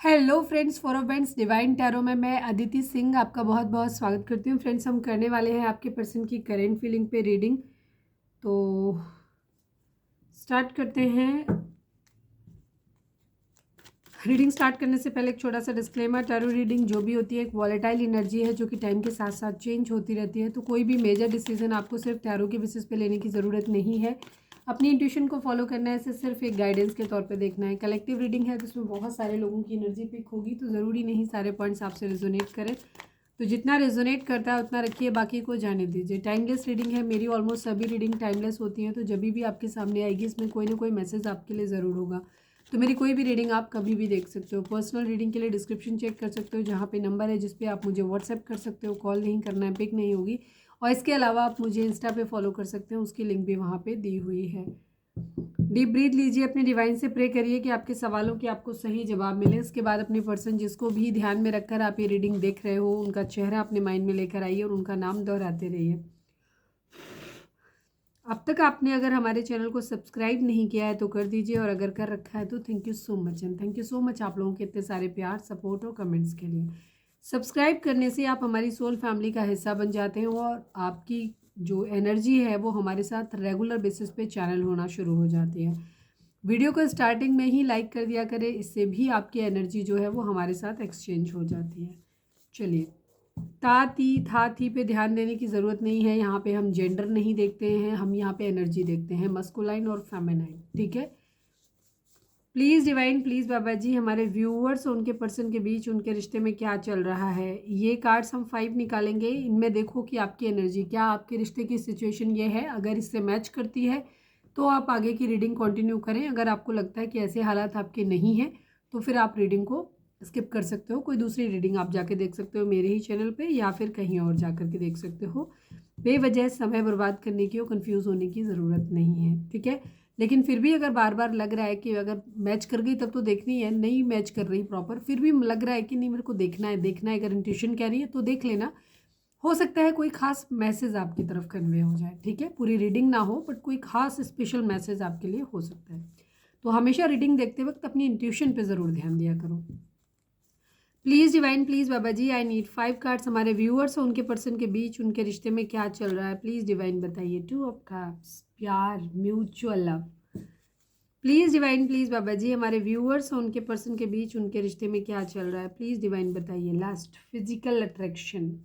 Hello friends, for friends divine tarot में मैं अदिति सिंह आपका बहुत बहुत स्वागत करती हूँ। फ्रेंड्स, हम करने वाले हैं आपके पर्सन की करेंट फीलिंग पे रीडिंग। तो स्टार्ट करते हैं। रीडिंग स्टार्ट करने से पहले एक छोटा सा डिस्क्लेमर। टैरो रीडिंग जो भी होती है एक वॉलेटाइल एनर्जी है जो कि टाइम के साथ साथ चेंज होती रहती है। तो कोई भी मेजर डिसीजन आपको सिर्फ टैरो के बेसिस पे लेने की ज़रूरत नहीं है। अपनी इंट्यूशन को फॉलो करना है, इसे सिर्फ एक गाइडेंस के तौर पे देखना है। कलेक्टिव रीडिंग है तो उसमें बहुत सारे लोगों की एनर्जी पिक होगी, तो ज़रूरी नहीं सारे पॉइंट्स आपसे रेजोनेट करें। तो जितना रेजोनेट करता है उतना रखिए, बाकी को जाने दीजिए। टाइमलेस रीडिंग है, मेरी ऑलमोस्ट सभी रीडिंग टाइमलेस होती हैं। तो जब भी आपके सामने आएगी इसमें कोई ना कोई मैसेज आपके लिए ज़रूर होगा। तो मेरी कोई भी रीडिंग आप कभी भी देख सकते हो। पर्सनल रीडिंग के लिए डिस्क्रिप्शन चेक कर सकते हो, जहाँ पे नंबर है जिस पे आप मुझे व्हाट्सएप कर सकते हो। कॉल नहीं करना है, पिक नहीं होगी। और इसके अलावा आप मुझे इंस्टा पे फॉलो कर सकते हो, उसकी लिंक भी वहाँ पे दी हुई है। डीप ब्रीथ लीजिए, अपने डिवाइन से प्रे करिए कि आपके सवालों के आपको सही जवाब मिले। इसके बाद अपने पर्सन जिसको भी ध्यान में रखकर आप ये रीडिंग देख रहे हो उनका चेहरा अपने माइंड में लेकर आइए और उनका नाम दोहराते रहिए। अब तक आपने अगर हमारे चैनल को सब्सक्राइब नहीं किया है तो कर दीजिए, और अगर कर रखा है तो thank you so much. And thank you so much आप लोगों के इतने सारे प्यार, सपोर्ट और कमेंट्स के लिए। सब्सक्राइब करने से आप हमारी सोल फैमिली का हिस्सा बन जाते हैं और आपकी जो एनर्जी है वो हमारे साथ रेगुलर बेसिस पे चैनल होना शुरू हो जाती है। वीडियो को स्टार्टिंग में ही लाइक कर दिया करें, इससे भी आपकी एनर्जी जो है वो हमारे साथ एक्सचेंज हो जाती है। चलिए, ता ती था थी पे ध्यान देने की ज़रूरत नहीं है। यहाँ पे हम जेंडर नहीं देखते हैं, हम यहाँ पे एनर्जी देखते हैं, मस्कुलाइन और फेमिनाइन। ठीक है। प्लीज़ डिवाइन, प्लीज़ बाबा जी, हमारे व्यूअर्स और उनके पर्सन के बीच उनके रिश्ते में क्या चल रहा है। ये कार्ड्स हम 5 निकालेंगे, इनमें देखो कि आपकी एनर्जी क्या, आपके रिश्ते की सिचुएशन ये है। अगर इससे मैच करती है तो आप आगे की रीडिंग कंटिन्यू करें। अगर आपको लगता है कि ऐसे हालात आपके नहीं हैं तो फिर आप रीडिंग को स्किप कर सकते हो। कोई दूसरी रीडिंग आप जाके देख सकते हो मेरे ही चैनल पे, या फिर कहीं और जा कर के देख सकते हो। बेवजह समय बर्बाद करने की और कन्फ्यूज़ होने की ज़रूरत नहीं है। ठीक है। लेकिन फिर भी अगर बार बार लग रहा है कि अगर मैच कर गई तब तो देखनी है, नहीं मैच कर रही प्रॉपर, फिर भी लग रहा है कि नहीं मेरे को देखना है देखना है, अगर इंट्यूशन कह रही है तो देख लेना। हो सकता है कोई खास मैसेज आपकी तरफ कन्वे हो जाए। ठीक है। पूरी रीडिंग ना हो बट कोई खास स्पेशल मैसेज आपके लिए हो सकता है। तो हमेशा रीडिंग देखते वक्त अपनी इंट्यूशन पे ज़रूर ध्यान दिया करो। Please divine, please Baba ji, I need 5 cards. हमारे व्यूअर्स और उनके पर्सन के बीच उनके रिश्ते में क्या चल रहा है, प्लीज़ डिवाइन बताइए। 2 ऑफ कप्स, प्यार, mutual love. Please divine, please बाबा जी, हमारे व्यूअर्स और उनके पर्सन के बीच उनके रिश्ते में क्या चल रहा है, प्लीज़ डिवाइन बताइए। Last, physical attraction.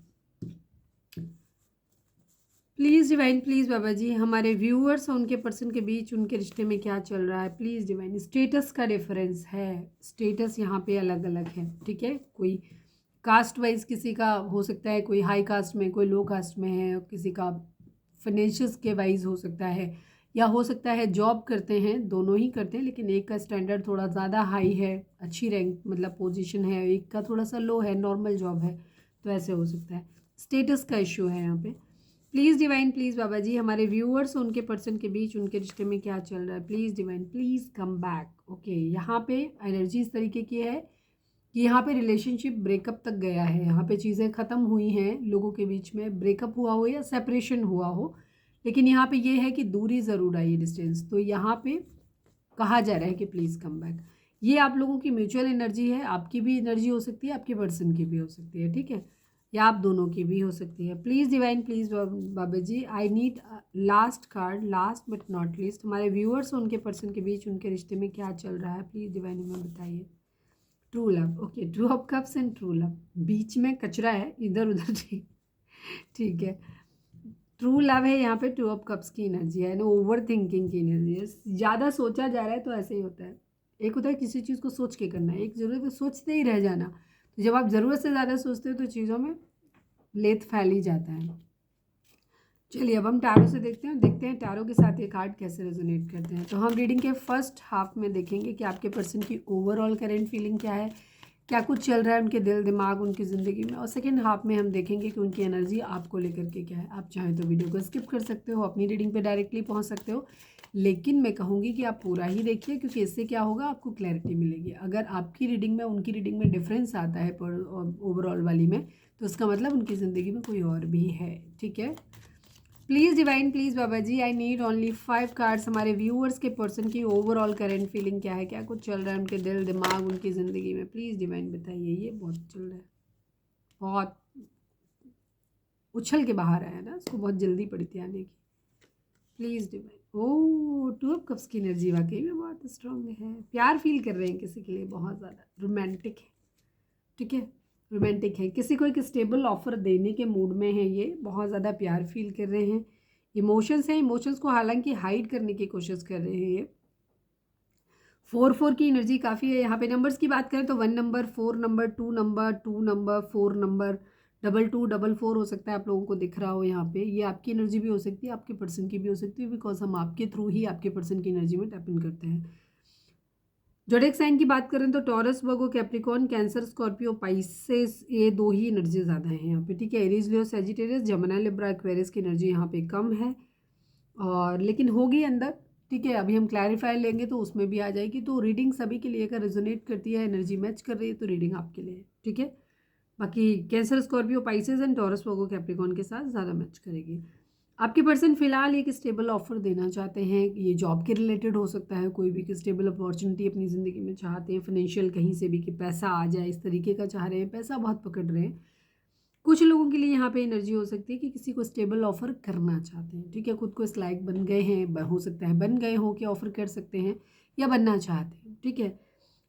Please divine, please बाबा जी, हमारे व्यूअर्स और उनके पर्सन के बीच उनके रिश्ते में क्या चल रहा है, प्लीज़ डिवाइन। स्टेटस का डिफरेंस है, स्टेटस यहाँ पे अलग अलग है। ठीक है। कोई कास्ट वाइज किसी का हो सकता है, कोई हाई कास्ट में, कोई लो कास्ट में है, किसी का फाइनेंशियल्स के वाइज हो सकता है, या हो सकता है जॉब करते हैं, दोनों ही करते हैं लेकिन एक का स्टैंडर्ड थोड़ा ज़्यादा हाई है, अच्छी रैंक मतलब पोजीशन है, एक का थोड़ा सा लो है, नॉर्मल जॉब है। तो ऐसे हो सकता है, स्टेटस का इश्यू है यहाँ पे। प्लीज़ डिवाइन, प्लीज़ बाबा जी, हमारे व्यूअर्स और उनके पर्सन के बीच उनके रिश्ते में क्या चल रहा है, please divine, please come back. Okay, यहाँ पे एनर्जी इस तरीके की है कि यहाँ पे रिलेशनशिप ब्रेकअप तक गया है, यहाँ पे चीज़ें ख़त्म हुई हैं, लोगों के बीच में ब्रेकअप हुआ हो या सेपरेशन हुआ हो, लेकिन यहाँ पे ये है कि दूरी ज़रूर आई है, डिस्टेंस। तो यहाँ पे कहा जा रहा है कि प्लीज़ कम बैक। ये आप लोगों की म्यूचुअल एनर्जी है, आपकी भी एनर्जी हो सकती है, आपके पर्सन की भी हो सकती है। ठीक है। या आप दोनों की भी हो सकती है। Please divine, please Baba ji, I need last card, last but not least. हमारे व्यूअर्स और उनके पर्सन के बीच उनके रिश्ते में क्या चल रहा है, प्लीज़ डिवाइन हमें बताइए। True love. Okay, two of cups and true love. बीच में कचरा है इधर उधर। ठीक, ठीक है। ट्रू लव है यहाँ पे, टू ऑफ कप्स की एनर्जी है ना, ओवर थिंकिंग की एनर्जी है। ज़्यादा सोचा जा रहा है तो ऐसे ही होता है। एक होता है किसी चीज़ को सोच के करना, एक ज़रूरत है सोचते ही रह जाना। तो जब आप ज़रूरत से ज़्यादा सोचते हो तो चीज़ों में लेत फैल ही जाता है। चलिए, अब हम टैरो से देखते हैं टैरो के साथ ये कार्ड कैसे रेजोनेट करते हैं। तो हम रीडिंग के फर्स्ट हाफ में देखेंगे कि आपके पर्सन की ओवरऑल करेंट फीलिंग क्या है, क्या कुछ चल रहा है उनके दिल दिमाग उनकी ज़िंदगी में। और सेकेंड हाफ में हम देखेंगे कि उनकी एनर्जी आपको लेकर के क्या है। आप चाहें तो वीडियो को स्किप कर सकते हो, अपनी रीडिंग पे डायरेक्टली पहुंच सकते हो, लेकिन मैं कहूँगी कि आप पूरा ही देखिए, क्योंकि इससे क्या होगा, आपको क्लैरिटी मिलेगी। अगर आपकी रीडिंग में उनकी रीडिंग में डिफरेंस आता है ओवरऑल वाली में, तो उसका मतलब उनकी ज़िंदगी में कोई और भी है। ठीक है। Please divine, please Baba ji, I need only 5 cards. हमारे व्यूअर्स के पर्सन की ओवरऑल करंट फीलिंग क्या है, क्या कुछ चल रहा है उनके दिल दिमाग उनकी ज़िंदगी में, प्लीज़ डिवाइन बताइए। ये बहुत चल रहा है, बहुत उछल के बाहर आया ना, उसको बहुत जल्दी पड़ी थी आने की। Please divine. Oh, 2 of cups की एनर्जी वाकई में बहुत स्ट्रांग है। प्यार फील कर रहे हैं किसी के लिए, बहुत ज़्यादा रोमांटिक है, ठीक है, रोमांटिक है। किसी को एक स्टेबल ऑफर देने के मूड में है ये, बहुत ज़्यादा प्यार फील कर रहे हैं। इमोशंस हैं, इमोशंस को हालांकि हाइड करने की कोशिश कर रहे हैं ये। 4 की एनर्जी काफ़ी है। यहाँ पे नंबर्स की बात करें तो 1 number, 4 number, 2 number, 2 number, 4 number, 22, 44 हो सकता है आप लोगों को दिख रहा हो यहाँ पे। ये आपकी एनर्जी भी हो सकती है, आपके पर्सन की भी हो सकती है, बिकॉज हम आपके थ्रू ही आपके पर्सन की एनर्जी में टैप इन करते हैं। ज़ोडिएक साइन की बात करें तो टॉरस, वर्गो, कैप्रिकॉर्न, कैंसर, स्कॉर्पियो, पाइसेस, ये 2 ही एनर्जी ज़्यादा है यहाँ पे, ठीक है। एरीज, लियो, सैजिटेरियस, जमुना, लिब्रा, एक्वेरियस की एनर्जी यहाँ पे कम है, और लेकिन होगी अंदर, ठीक है। अभी हम क्लैरिफाई लेंगे तो उसमें भी आ जाएगी। तो रीडिंग सभी के लिए अगर रेजोनेट करती है, एनर्जी मैच कर रही है, तो रीडिंग आपके लिए है, ठीक है। बाकी cancer, Scorpio, Pisces and taurus, Virgo, Capricorn के साथ ज़्यादा मैच करेगी। आपके पर्सन फिलहाल एक स्टेबल ऑफर देना चाहते हैं, ये जॉब के रिलेटेड हो सकता है, कोई भी स्टेबल अपॉर्चुनिटी अपनी ज़िंदगी में चाहते हैं, फाइनेंशियल कहीं से भी कि पैसा आ जाए, इस तरीके का चाह रहे हैं, पैसा बहुत पकड़ रहे हैं। कुछ लोगों के लिए यहाँ पे एनर्जी हो सकती है कि किसी को स्टेबल ऑफर करना चाहते हैं, ठीक है। खुद को इस लायक बन गए हैं, हो सकता है बन गए हो कि ऑफर कर सकते हैं, या बनना चाहते हैं, ठीक है।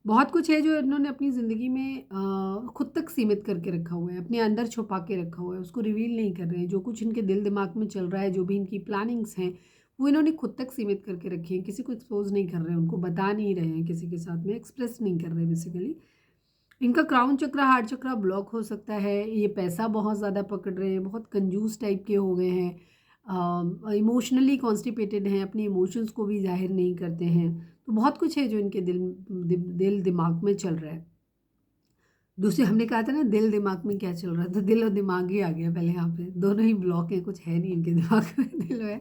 बहुत कुछ है जो इन्होंने अपनी ज़िंदगी में खुद तक सीमित करके रखा हुआ है, अपने अंदर छुपा के रखा हुआ है, उसको रिवील नहीं कर रहे हैं। जो कुछ इनके दिल दिमाग में चल रहा है, जो भी इनकी प्लानिंग्स हैं, वो इन्होंने खुद तक सीमित करके रखी है, किसी को एक्सपोज नहीं कर रहे हैं, उनको बता नहीं रहे हैं, किसी के साथ में एक्सप्रेस नहीं कर रहे बेसिकली। इनका क्राउन चक्र, हार्ट चक्र ब्लॉक हो सकता है। ये पैसा बहुत ज़्यादा पकड़ रहे हैं, बहुत कंजूस टाइप के हो गए हैं, इमोशनली कॉन्स्टिपेटेड हैं, अपने इमोशंस को भी जाहिर नहीं करते हैं। तो बहुत कुछ है जो इनके दिल दिमाग में चल रहा है। दूसरे हमने कहा था ना दिल दिमाग में क्या चल रहा है, तो दिल और दिमाग ही आ गया पहले। यहाँ पे दोनों ही ब्लॉक हैं, कुछ है नहीं इनके दिमाग में, दिल है।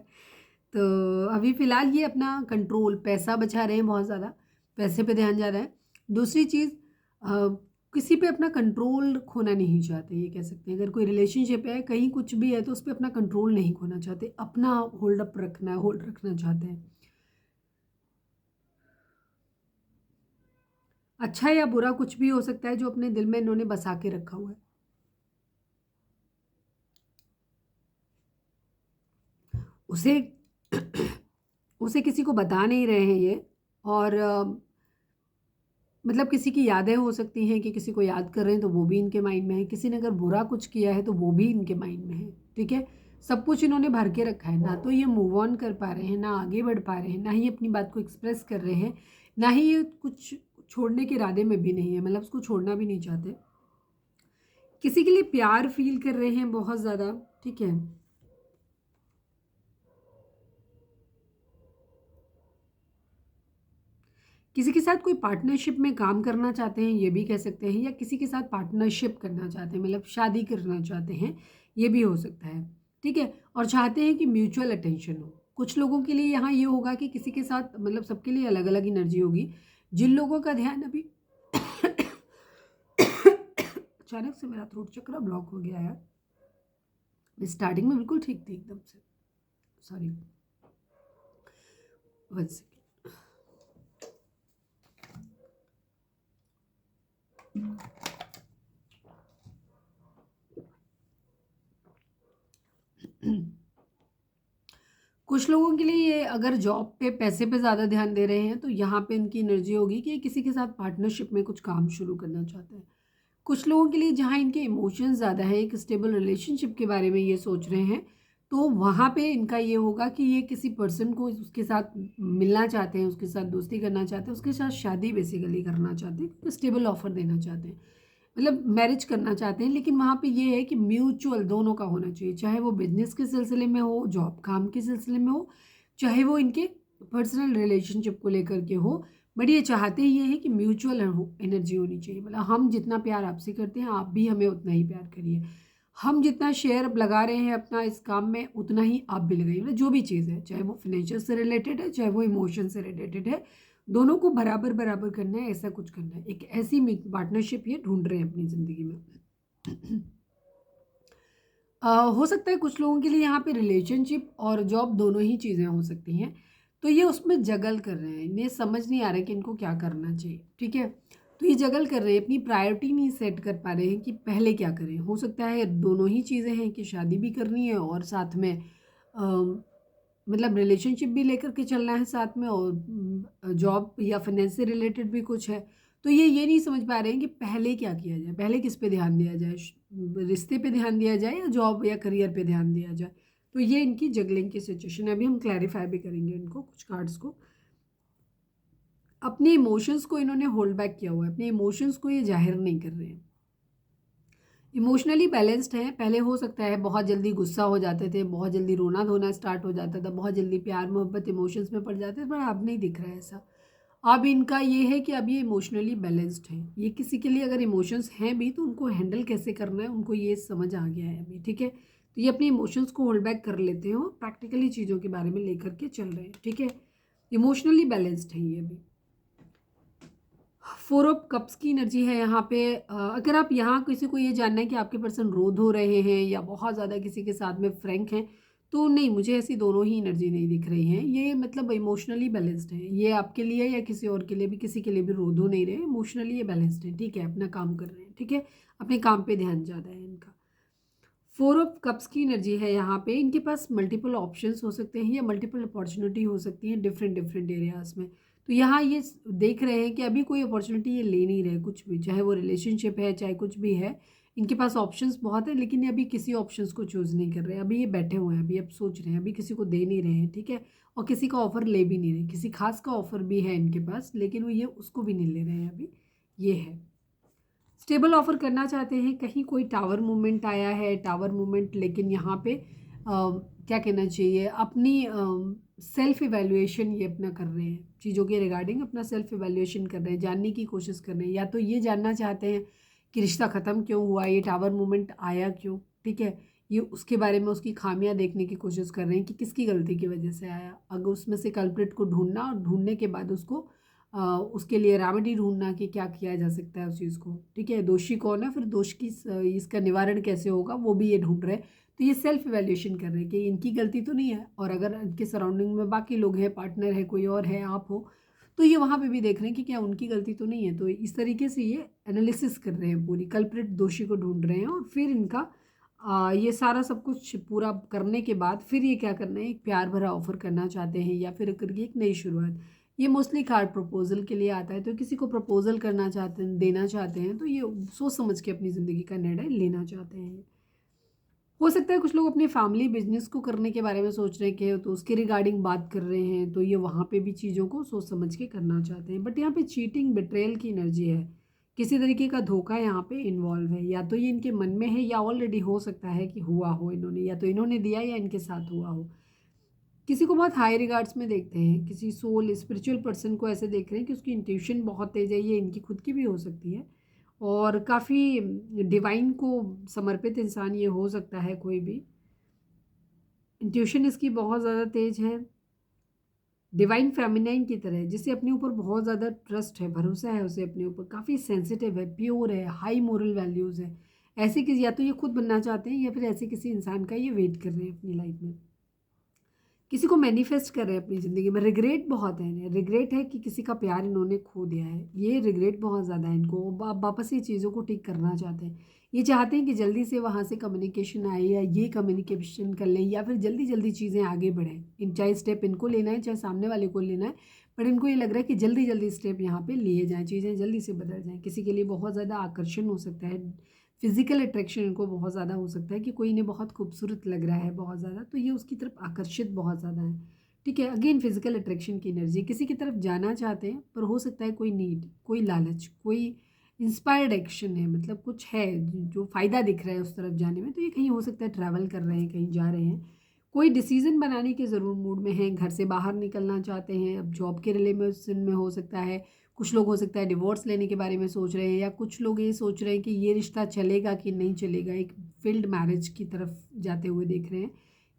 तो अभी फ़िलहाल ये अपना कंट्रोल, पैसा बचा रहे हैं बहुत ज़्यादा, पैसे पे ध्यान जा रहा है। दूसरी चीज़, किसी पे अपना कंट्रोल खोना नहीं चाहते, ये कह सकते हैं। अगर कोई रिलेशनशिप है, कहीं कुछ भी है, तो उस पर अपना कंट्रोल नहीं खोना चाहते, अपना होल्ड रखना चाहते हैं। अच्छा या बुरा कुछ भी हो सकता है जो अपने दिल में इन्होंने बसा के रखा हुआ है, उसे उसे किसी को बता नहीं रहे हैं ये। और मतलब किसी की यादें हो सकती हैं कि किसी को याद कर रहे हैं, तो वो भी इनके माइंड में है। किसी ने अगर बुरा कुछ किया है तो वो भी इनके माइंड में है, ठीक है। सब कुछ इन्होंने भर के रखा है, ना तो ये मूव ऑन कर पा रहे हैं, ना आगे बढ़ पा रहे हैं, ना ही अपनी बात को एक्सप्रेस कर रहे हैं, ना ही ये कुछ छोड़ने के इरादे में भी नहीं है, मतलब उसको छोड़ना भी नहीं चाहते। किसी के लिए प्यार फील कर रहे हैं बहुत ज़्यादा, ठीक है। किसी के साथ कोई पार्टनरशिप में काम करना चाहते हैं, ये भी कह सकते हैं, या किसी के साथ पार्टनरशिप करना चाहते हैं, मतलब शादी करना चाहते हैं, ये भी हो सकता है, ठीक है। और चाहते हैं कि म्यूचुअल अटेंशन हो। कुछ लोगों के लिए यहाँ ये होगा कि किसी के साथ, मतलब सबके लिए अलग अलग एनर्जी होगी। जिन लोगों का ध्यान अभी अचानक से मेरा थ्रोट चक्र ब्लॉक हो गया यार, स्टार्टिंग में बिल्कुल ठीक थी एकदम से, सॉरी, 1 सेकेंड। कुछ लोगों के लिए ये अगर जॉब पे पैसे पे ज़्यादा ध्यान दे रहे हैं, तो यहाँ पे इनकी एनर्जी होगी कि ये किसी के साथ पार्टनरशिप में कुछ काम शुरू करना चाहते हैं। कुछ लोगों के लिए जहाँ इनके इमोशंस ज़्यादा है, एक स्टेबल रिलेशनशिप के बारे में ये सोच रहे हैं, तो वहाँ पे इनका ये होगा कि ये किसी पर्सन को उसके साथ मिलना चाहते हैं, उसके साथ दोस्ती करना चाहते हैं, उसके साथ शादी बेसिकली करना चाहते हैं, स्टेबल ऑफर देना चाहते हैं, मतलब मैरिज करना चाहते हैं। लेकिन वहाँ पे ये है कि म्यूचुअल दोनों का होना चाहिए, चाहे वो बिजनेस के सिलसिले में हो, जॉब काम के सिलसिले में हो, चाहे वो इनके पर्सनल रिलेशनशिप को लेकर के हो। बट ये चाहते ही ये है कि म्यूचुअल एनर्जी होनी चाहिए, मतलब हम जितना प्यार आपसे करते हैं, आप भी हमें उतना ही प्यार करिए। हम जितना शेयर अब लगा रहे हैं अपना इस काम में, उतना ही आप भी लगाइए। मतलब जो भी चीज़ है, चाहे वो फाइनेंशियल से रिलेटेड है, चाहे वो इमोशन से रिलेटेड है, दोनों को बराबर बराबर करना है, ऐसा कुछ करना है। एक ऐसी पार्टनरशिप ये ढूंढ रहे हैं अपनी ज़िंदगी में। हो सकता है कुछ लोगों के लिए यहाँ पे रिलेशनशिप और जॉब दोनों ही चीज़ें हो सकती हैं। तो ये उसमें जगल कर रहे हैं, इन्हें समझ नहीं आ रहा है कि इनको क्या करना चाहिए, ठीक है। तो ये जगल कर रहे हैं, अपनी प्रायोरिटी नहीं सेट कर पा रहे हैं कि पहले क्या करें। हो सकता है दोनों ही चीज़ें हैं कि शादी भी करनी है और साथ में मतलब रिलेशनशिप भी लेकर के चलना है साथ में, और जॉब या फाइनेंस से रिलेटेड भी कुछ है। तो ये नहीं समझ पा रहे हैं कि पहले क्या किया जाए, पहले किस पे ध्यान दिया जाए, रिश्ते पे ध्यान दिया जाए या जॉब या करियर पे ध्यान दिया जाए। तो ये इनकी जगलिंग की सिचुएशन है। अभी हम क्लैरिफाई भी करेंगे इनको कुछ कार्ड्स को। अपने इमोशंस को इन्होंने होल्ड बैक किया हुआ है, अपने इमोशंस को ये जाहिर नहीं कर रहे हैं। इमोशनली बैलेंस्ड हैं। पहले हो सकता है बहुत जल्दी गुस्सा हो जाते थे, बहुत जल्दी रोना धोना स्टार्ट हो जाता था, बहुत जल्दी प्यार मोहब्बत इमोशंस में पड़ जाते थे, पर अब नहीं दिख रहा है ऐसा। अब इनका ये है कि अब ये इमोशनली बैलेंस्ड है। ये किसी के लिए अगर इमोशंस हैं भी तो उनको हैंडल कैसे करना है उनको ये समझ आ गया है अभी, ठीक है। तो ये अपने इमोशंस को होल्ड बैक कर लेते हैं और प्रैक्टिकली चीज़ों के बारे में लेकर के चल रहे हैं, ठीक है। इमोशनली बैलेंस्ड है ये अभी। 4 ऑफ कप्स की एनर्जी है यहाँ पे। अगर आप यहाँ किसी को ये जानना है कि आपके पर्सन रोध हो रहे हैं या बहुत ज़्यादा किसी के साथ में फ्रैंक हैं, तो नहीं, मुझे ऐसी दोनों ही एनर्जी नहीं दिख रही हैं। ये मतलब इमोशनली बैलेंस्ड है। ये आपके लिए या किसी और के लिए भी, किसी के लिए भी रोध हो नहीं रहे, इमोशनली ये बैलेंस्ड है, ठीक है। अपना काम कर रहे हैं, ठीक है। अपने काम पे ध्यान ज़्यादा है इनका। 4 ऑफ कप्स की एनर्जी है यहाँ पे। इनके पास मल्टीपल ऑप्शंस हो सकते हैं या मल्टीपल अपॉर्चुनिटी हो सकती है डिफरेंट डिफरेंट एरियाज में। तो यहाँ ये देख रहे हैं कि अभी कोई अपॉर्चुनिटी ये ले नहीं रहे कुछ भी, चाहे वो रिलेशनशिप है चाहे कुछ भी है। इनके पास ऑप्शंस बहुत है लेकिन ये अभी किसी ऑप्शंस को चूज़ नहीं कर रहे। अभी ये बैठे हुए हैं, अभी अब सोच रहे हैं, अभी किसी को दे नहीं रहे हैं, ठीक है। और किसी का ऑफर ले भी नहीं रहे। किसी खास का ऑफर भी है इनके पास लेकिन वो ये उसको भी नहीं ले रहे हैं अभी। ये है स्टेबल ऑफर करना चाहते हैं। कहीं कोई टावर मूवमेंट आया है, टावर मूवमेंट, लेकिन यहाँ पे क्या कहना चाहिए, अपनी सेल्फ इवैल्यूएशन ये अपना कर रहे हैं चीज़ों के रिगार्डिंग, अपना सेल्फ इवैल्यूएशन कर रहे हैं, जानने की कोशिश कर रहे हैं। या तो ये जानना चाहते हैं कि रिश्ता ख़त्म क्यों हुआ, ये टावर मूवमेंट आया क्यों, ठीक है। ये उसके बारे में उसकी खामियां देखने की कोशिश कर रहे हैं कि किसकी गलती की वजह से आया। अगर उसमें से कल्प्रिट को ढूंढना और ढूंढने के बाद उसको उसके लिए रेमेडी ढूंढना कि क्या किया जा सकता है उस चीज़ को, ठीक है। दोषी कौन है, फिर दोष की इसका निवारण कैसे होगा वो भी ये ढूंढ रहे हैं। तो ये सेल्फ इवैल्यूएशन कर रहे हैं कि इनकी गलती तो नहीं है, और अगर इनके सराउंडिंग में बाकी लोग हैं, पार्टनर है, कोई और है, आप हो, तो ये वहाँ पे भी देख रहे हैं कि क्या उनकी गलती तो नहीं है। तो इस तरीके से ये एनालिसिस कर रहे हैं, पूरी कल्प्रिट दोषी को ढूंढ रहे हैं। और फिर इनका ये सारा सब कुछ पूरा करने के बाद फिर ये क्या करना है, एक प्यार भरा ऑफर करना चाहते हैं या फिर करके एक नई शुरुआत। ये मोस्टली कार्ड प्रपोजल के लिए आता है। तो किसी को प्रपोजल करना चाहते हैं, देना चाहते हैं, तो ये सोच समझ के अपनी ज़िंदगी का निर्णय लेना चाहते हैं। हो सकता है कुछ लोग अपने फैमिली बिजनेस को करने के बारे में सोच रहे हैं तो उसके रिगार्डिंग बात कर रहे हैं। तो ये वहाँ पे भी चीज़ों को सोच समझ के करना चाहते हैं। बट यहाँ पे चीटिंग बिट्रेयल की एनर्जी है। किसी तरीके का धोखा यहाँ पे इन्वॉल्व है, या तो ये इनके मन में है या ऑलरेडी हो सकता है कि हुआ हो इन्होंने, या तो इन्होंने दिया या इनके साथ हुआ हो। किसी को बहुत हाई रिगार्ड्स में देखते हैं, किसी सोल स्पिरिचुअल पर्सन को ऐसे देख रहे हैं कि उसकी इंट्यूशन बहुत तेज है। ये इनकी खुद की भी हो सकती है, और काफ़ी डिवाइन को समर्पित इंसान ये हो सकता है कोई भी। इंट्यूशन इसकी बहुत ज़्यादा तेज है, डिवाइन फेमिनाइन की तरह, जिसे अपने ऊपर बहुत ज़्यादा ट्रस्ट है, भरोसा है उसे अपने ऊपर, काफ़ी सेंसिटिव है, प्योर है, हाई मोरल वैल्यूज़ है। ऐसे किसी, या तो ये खुद बनना चाहते हैं या फिर ऐसे किसी इंसान का ये वेट कर रहे हैं अपनी लाइफ में। किसी को मैनिफेस्ट कर रहे हैं अपनी ज़िंदगी में। रिग्रेट बहुत है इन्हें, रिग्रेट है कि किसी का प्यार इन्होंने खो दिया है। ये रिग्रेट बहुत ज़्यादा है इनको। वापस ये चीज़ों को ठीक करना चाहते हैं। ये चाहते हैं कि जल्दी से वहाँ से कम्युनिकेशन आए या ये कम्युनिकेशन कर लें, या फिर जल्दी जल्दी चीज़ें आगे बढ़ें। इन चाहे स्टेप इनको लेना है चाहे सामने वाले को लेना है, बट इनको ये लग रहा है कि जल्दी जल्दी स्टेप यहाँ पे लिए जाएँ, चीज़ें जल्दी से बदल जाएँ। किसी के लिए बहुत ज़्यादा आकर्षण हो सकता है, फिजिकल अट्रैक्शन इनको बहुत ज़्यादा हो सकता है कि कोई इन्हें बहुत खूबसूरत लग रहा है बहुत ज़्यादा, तो ये उसकी तरफ आकर्षित बहुत ज़्यादा है, ठीक है। अगेन फिजिकल अट्रैक्शन की एनर्जी, किसी की तरफ जाना चाहते हैं, पर हो सकता है कोई नीड, कोई लालच, कोई इंस्पायर्ड एक्शन है, मतलब कुछ है जो फ़ायदा दिख रहा है उस तरफ जाने में। तो ये कहीं हो सकता है ट्रैवल कर रहे हैं, कहीं जा रहे हैं, कोई डिसीज़न बनाने के ज़रूर मूड में हैं, घर से बाहर निकलना चाहते हैं। अब जॉब के रिलेशन में हो सकता है, कुछ लोग हो सकता है डिवोर्स लेने के बारे में सोच रहे हैं, या कुछ लोग ये सोच रहे हैं कि ये रिश्ता चलेगा कि नहीं चलेगा। एक फील्ड मैरिज की तरफ जाते हुए देख रहे हैं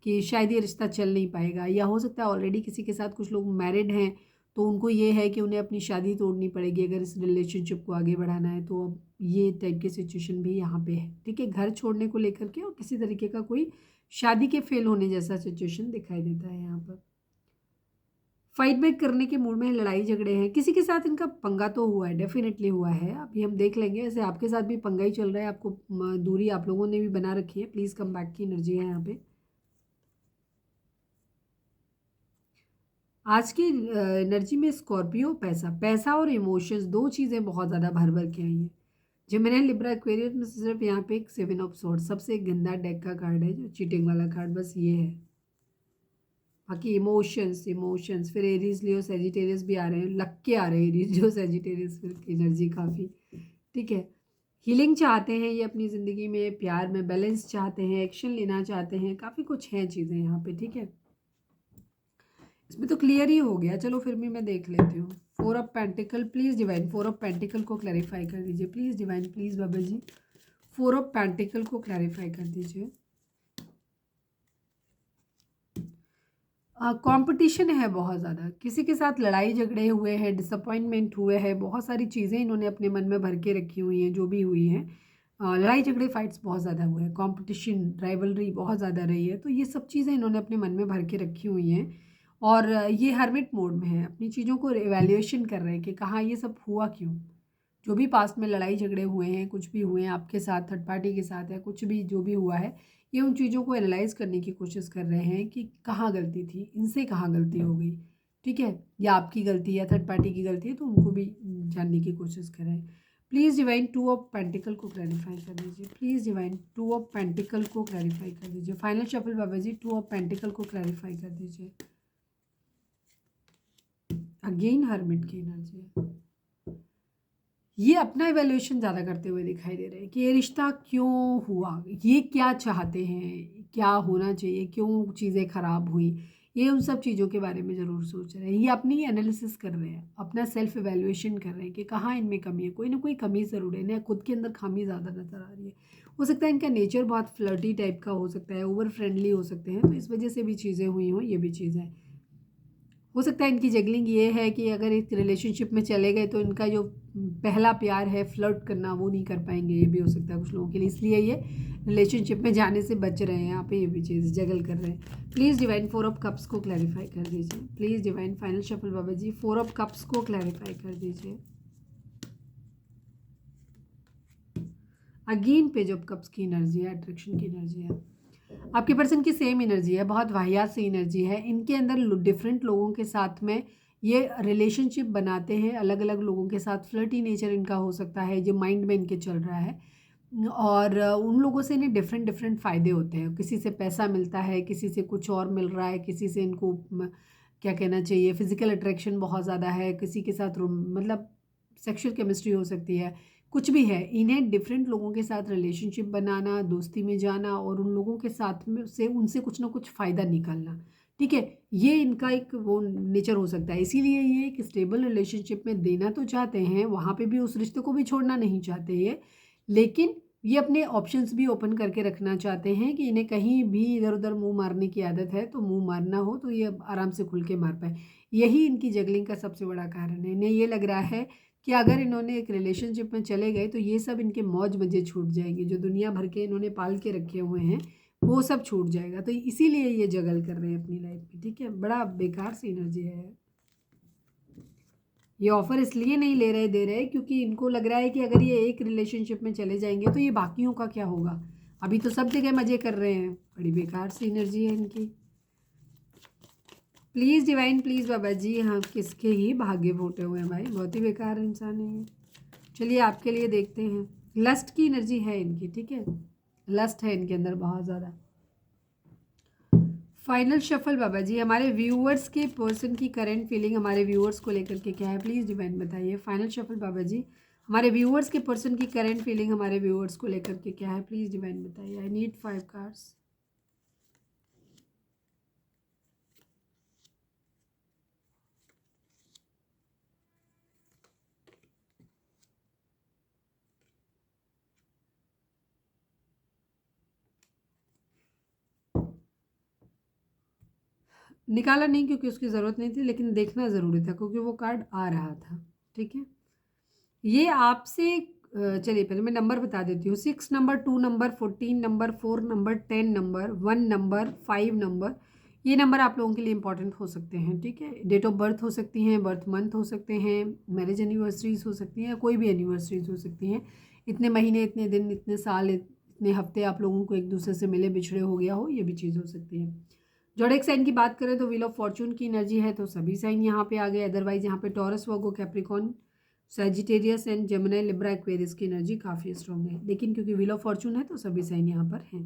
कि शायद ये रिश्ता चल नहीं पाएगा, या हो सकता है ऑलरेडी किसी के साथ कुछ लोग मैरिड हैं तो उनको ये है कि उन्हें अपनी शादी तोड़नी पड़ेगी अगर इस रिलेशनशिप को आगे बढ़ाना है। तो अब ये टाइप की सिचुएशन भी यहाँ पे है, ठीक है, घर छोड़ने को लेकर के और किसी तरीके का कोई शादी के फेल होने जैसा सिचुएशन दिखाई देता है यहाँ पर। फाइट बैक करने के मूड में लड़ाई झगड़े हैं, किसी के साथ इनका पंगा तो हुआ है, डेफिनेटली हुआ है, अभी हम देख लेंगे। ऐसे आपके साथ भी पंगा ही चल रहा है, आपको दूरी आप लोगों ने भी बना रखी है। प्लीज़ कम बैक की एनर्जी है यहाँ पे। आज की एनर्जी में स्कॉर्पियो, पैसा, पैसा और इमोशंस, दो चीज़ें बहुत ज़्यादा भर भर के आई हैं। जेमिनी, लिब्रा, एक्वेरियस में सिर्फ यहाँ पे एक 7 ऑफ सॉर्ड्स सबसे गंदा डेक का कार्ड है, जो चीटिंग वाला कार्ड बस ये है। बाकी इमोशंस, इमोशंस, फिर एरीज, लियो, सेजिटेरियस भी आ रहे हैं, लग के आ रहे हैं एरीज, जो सेजिटेरियस, फिर एनर्जी काफ़ी ठीक है। हीलिंग चाहते हैं ये अपनी ज़िंदगी में, प्यार में बैलेंस चाहते हैं, एक्शन लेना चाहते हैं, काफ़ी कुछ हैं चीज़ें यहाँ पे, ठीक है। इसमें तो क्लियर ही हो गया, चलो फिर भी मैं देख लेती हूँ। 4 of pentacle, please divine 4 of pentacle को क्लैरिफाई कर दीजिए, please divine, please Baba ji 4 of pentacle को क्लैरिफाई कर दीजिए। कंपटीशन है बहुत ज़्यादा, किसी के साथ लड़ाई झगड़े हुए हैं, डिसअपॉइंटमेंट हुए हैं, बहुत सारी चीज़ें इन्होंने अपने मन में भर के रखी हुई हैं, जो भी हुई हैं। लड़ाई झगड़े फाइट्स बहुत ज़्यादा हुए हैं, कंपटीशन राइवलरी बहुत ज़्यादा रही है, तो ये सब चीज़ें इन्होंने अपने मन में भर के रखी हुई हैं। और ये हर्मिट मोड में है, अपनी चीज़ों को इवैल्यूएशन कर रहे हैं कि कहाँ ये सब हुआ क्यों। जो भी पास्ट में लड़ाई झगड़े हुए हैं, कुछ भी हुए हैं आपके साथ, थर्ड पार्टी के साथ है, कुछ भी जो भी हुआ है, ये उन चीज़ों को एनालाइज करने की कोशिश कर रहे हैं कि कहाँ गलती थी, इनसे कहाँ गलती हो गई, ठीक है, या आपकी गलती या थर्ड पार्टी की गलती है, तो उनको भी जानने की कोशिश करें। प्लीज़ डिवाइन 2 ऑफ पेंटिकल को क्लैरिफाई कर दीजिए, प्लीज़ डिवाइन 2 ऑफ पेंटिकल को क्लैरिफाई कर दीजिए। Final shuffle Baba ji 2 of pentacle को क्लैरिफाई कर दीजिए। अगेन हर्मिट की एनर्जी है, ये अपना इवैल्यूएशन ज़्यादा करते हुए दिखाई दे रहे हैं कि ये रिश्ता क्यों हुआ, ये क्या चाहते हैं, क्या होना चाहिए, क्यों चीज़ें ख़राब हुई, ये उन सब चीज़ों के बारे में ज़रूर सोच रहे हैं। ये अपनी एनालिसिस कर रहे हैं, अपना सेल्फ इवैल्यूएशन कर रहे हैं कि कहाँ इनमें कमी है, कोई ना कोई कमी ज़रूर है, इन्हें खुद के अंदर खामी ज़्यादा नज़र आ रही है। हो सकता है इनका नेचर बहुत फ्लर्टी टाइप का हो सकता है, ओवर फ्रेंडली हो सकते हैं, तो इस वजह से भी चीज़ें हुई हों, ये भी चीज़ है। हो सकता है इनकी जगलिंग ये है कि अगर एक रिलेशनशिप में चले गए तो इनका जो पहला प्यार है फ्लर्ट करना, वो नहीं कर पाएंगे, ये भी हो सकता है कुछ लोगों के लिए, इसलिए ये रिलेशनशिप में जाने से बच रहे हैं। यहाँ पे ये भी चीज़ जगल कर रहे हैं। प्लीज़ डिवाइन 4 ऑफ कप्स को क्लैरिफाई कर दीजिए, please divine final shuffle Baba ji 4 of cups को क्लैरिफाई कर दीजिए। अगेन पेज ऑफ कप्स की एनर्जी है, अट्रैक्शन की एनर्जी है, आपके पर्सन की सेम एनर्जी है, बहुत वाहियात सी एनर्जी है। इनके अंदर डिफरेंट लोगों के साथ में ये रिलेशनशिप बनाते हैं, अलग अलग लोगों के साथ फ्लर्टी नेचर इनका हो सकता है, जो माइंड में इनके चल रहा है। और उन लोगों से इन्हें डिफरेंट डिफरेंट फ़ायदे होते हैं, किसी से पैसा मिलता है, किसी से कुछ और मिल रहा है, किसी से इनको क्या कहना चाहिए, फिजिकल अट्रैक्शन बहुत ज़्यादा है, किसी के साथ मतलब सेक्शुअल केमिस्ट्री हो सकती है, कुछ भी है। इन्हें डिफरेंट लोगों के साथ रिलेशनशिप बनाना, दोस्ती में जाना और उन लोगों के साथ में से उनसे कुछ ना कुछ फ़ायदा निकालना, ठीक है, ये इनका एक वो नेचर हो सकता है। इसीलिए ये एक स्टेबल रिलेशनशिप में देना तो चाहते हैं, वहाँ पे भी उस रिश्ते को भी छोड़ना नहीं चाहते ये, लेकिन ये अपने ऑप्शंस भी ओपन करके रखना चाहते हैं कि इन्हें कहीं भी इधर उधर मुंह मारने की आदत है, तो मुंह मारना हो तो ये आराम से खुल के मार पाए। यही इनकी जगलिंग का सबसे बड़ा कारण है। इन्हें ये लग रहा है कि अगर इन्होंने एक रिलेशनशिप में चले गए तो ये सब इनके मौज मज़े छूट जाएंगे, जो दुनिया भर के इन्होंने पाल के रखे हुए हैं वो सब छूट जाएगा। तो इसीलिए ये जगल कर रहे हैं अपनी लाइफ में, ठीक है, बड़ा बेकार सी एनर्जी है। ये ऑफर इसलिए नहीं ले रहे दे रहे क्योंकि इनको लग रहा है कि अगर ये एक रिलेशनशिप में चले जाएंगे तो ये बाकियों का क्या होगा, अभी तो सब जगह मज़े कर रहे हैं। बड़ी बेकार सी एनर्जी है इनकी। प्लीज़ डिवाइन, प्लीज़ बाबा जी, हाँ किसके ही भाग्य फूटे हुए हैं भाई, बहुत ही बेकार इंसान है ये। चलिए आपके लिए देखते हैं। लस्ट की एनर्जी है इनकी, ठीक है, लस्ट है इनके अंदर बहुत ज़्यादा। फाइनल शफल बाबा जी, हमारे व्यूअर्स के पर्सन की करंट फीलिंग हमारे व्यूअर्स को लेकर के क्या है, प्लीज़ डिवाइन बताइए। फाइनल शफल बाबा जी, हमारे व्यूअर्स के पर्सन की करंट फीलिंग हमारे व्यूअर्स को लेकर के क्या है, प्लीज़ डिवाइन बताइए। आई नीड 5 कार्ड्स। निकाला नहीं क्योंकि उसकी ज़रूरत नहीं थी, लेकिन देखना ज़रूरी था क्योंकि वो कार्ड आ रहा था। ठीक है, ये आपसे चलिए पहले मैं नंबर बता देती हूँ। 6 number, 2 number, 14 number, 4 number, 10 number, 1 number, 5 number, ये नंबर आप लोगों के लिए इंपॉर्टेंट हो सकते हैं। ठीक है, डेट ऑफ बर्थ हो सकती हैं, बर्थ मंथ हो सकते हैं, मैरिज एनिवर्सरीज हो सकती हैं, या कोई भी एनिवर्सरीज हो सकती हैं। इतने महीने, इतने दिन, इतने साल, इतने हफ्ते आप लोगों को एक दूसरे से मिले बिछड़े हो गया हो, ये भी चीज़ हो सकती है। जोडिएक साइन की बात करें तो व्हील ऑफ फॉर्चून की एनर्जी है, तो सभी साइन यहाँ पे आ गए। अदरवाइज यहाँ पे taurus, Virgo, Capricorn, Sagittarius and Gemini, Libra, Aquarius की एनर्जी काफ़ी स्ट्रॉन्ग है, लेकिन क्योंकि व्हील ऑफ फॉर्चून है तो सभी साइन यहाँ पर हैं।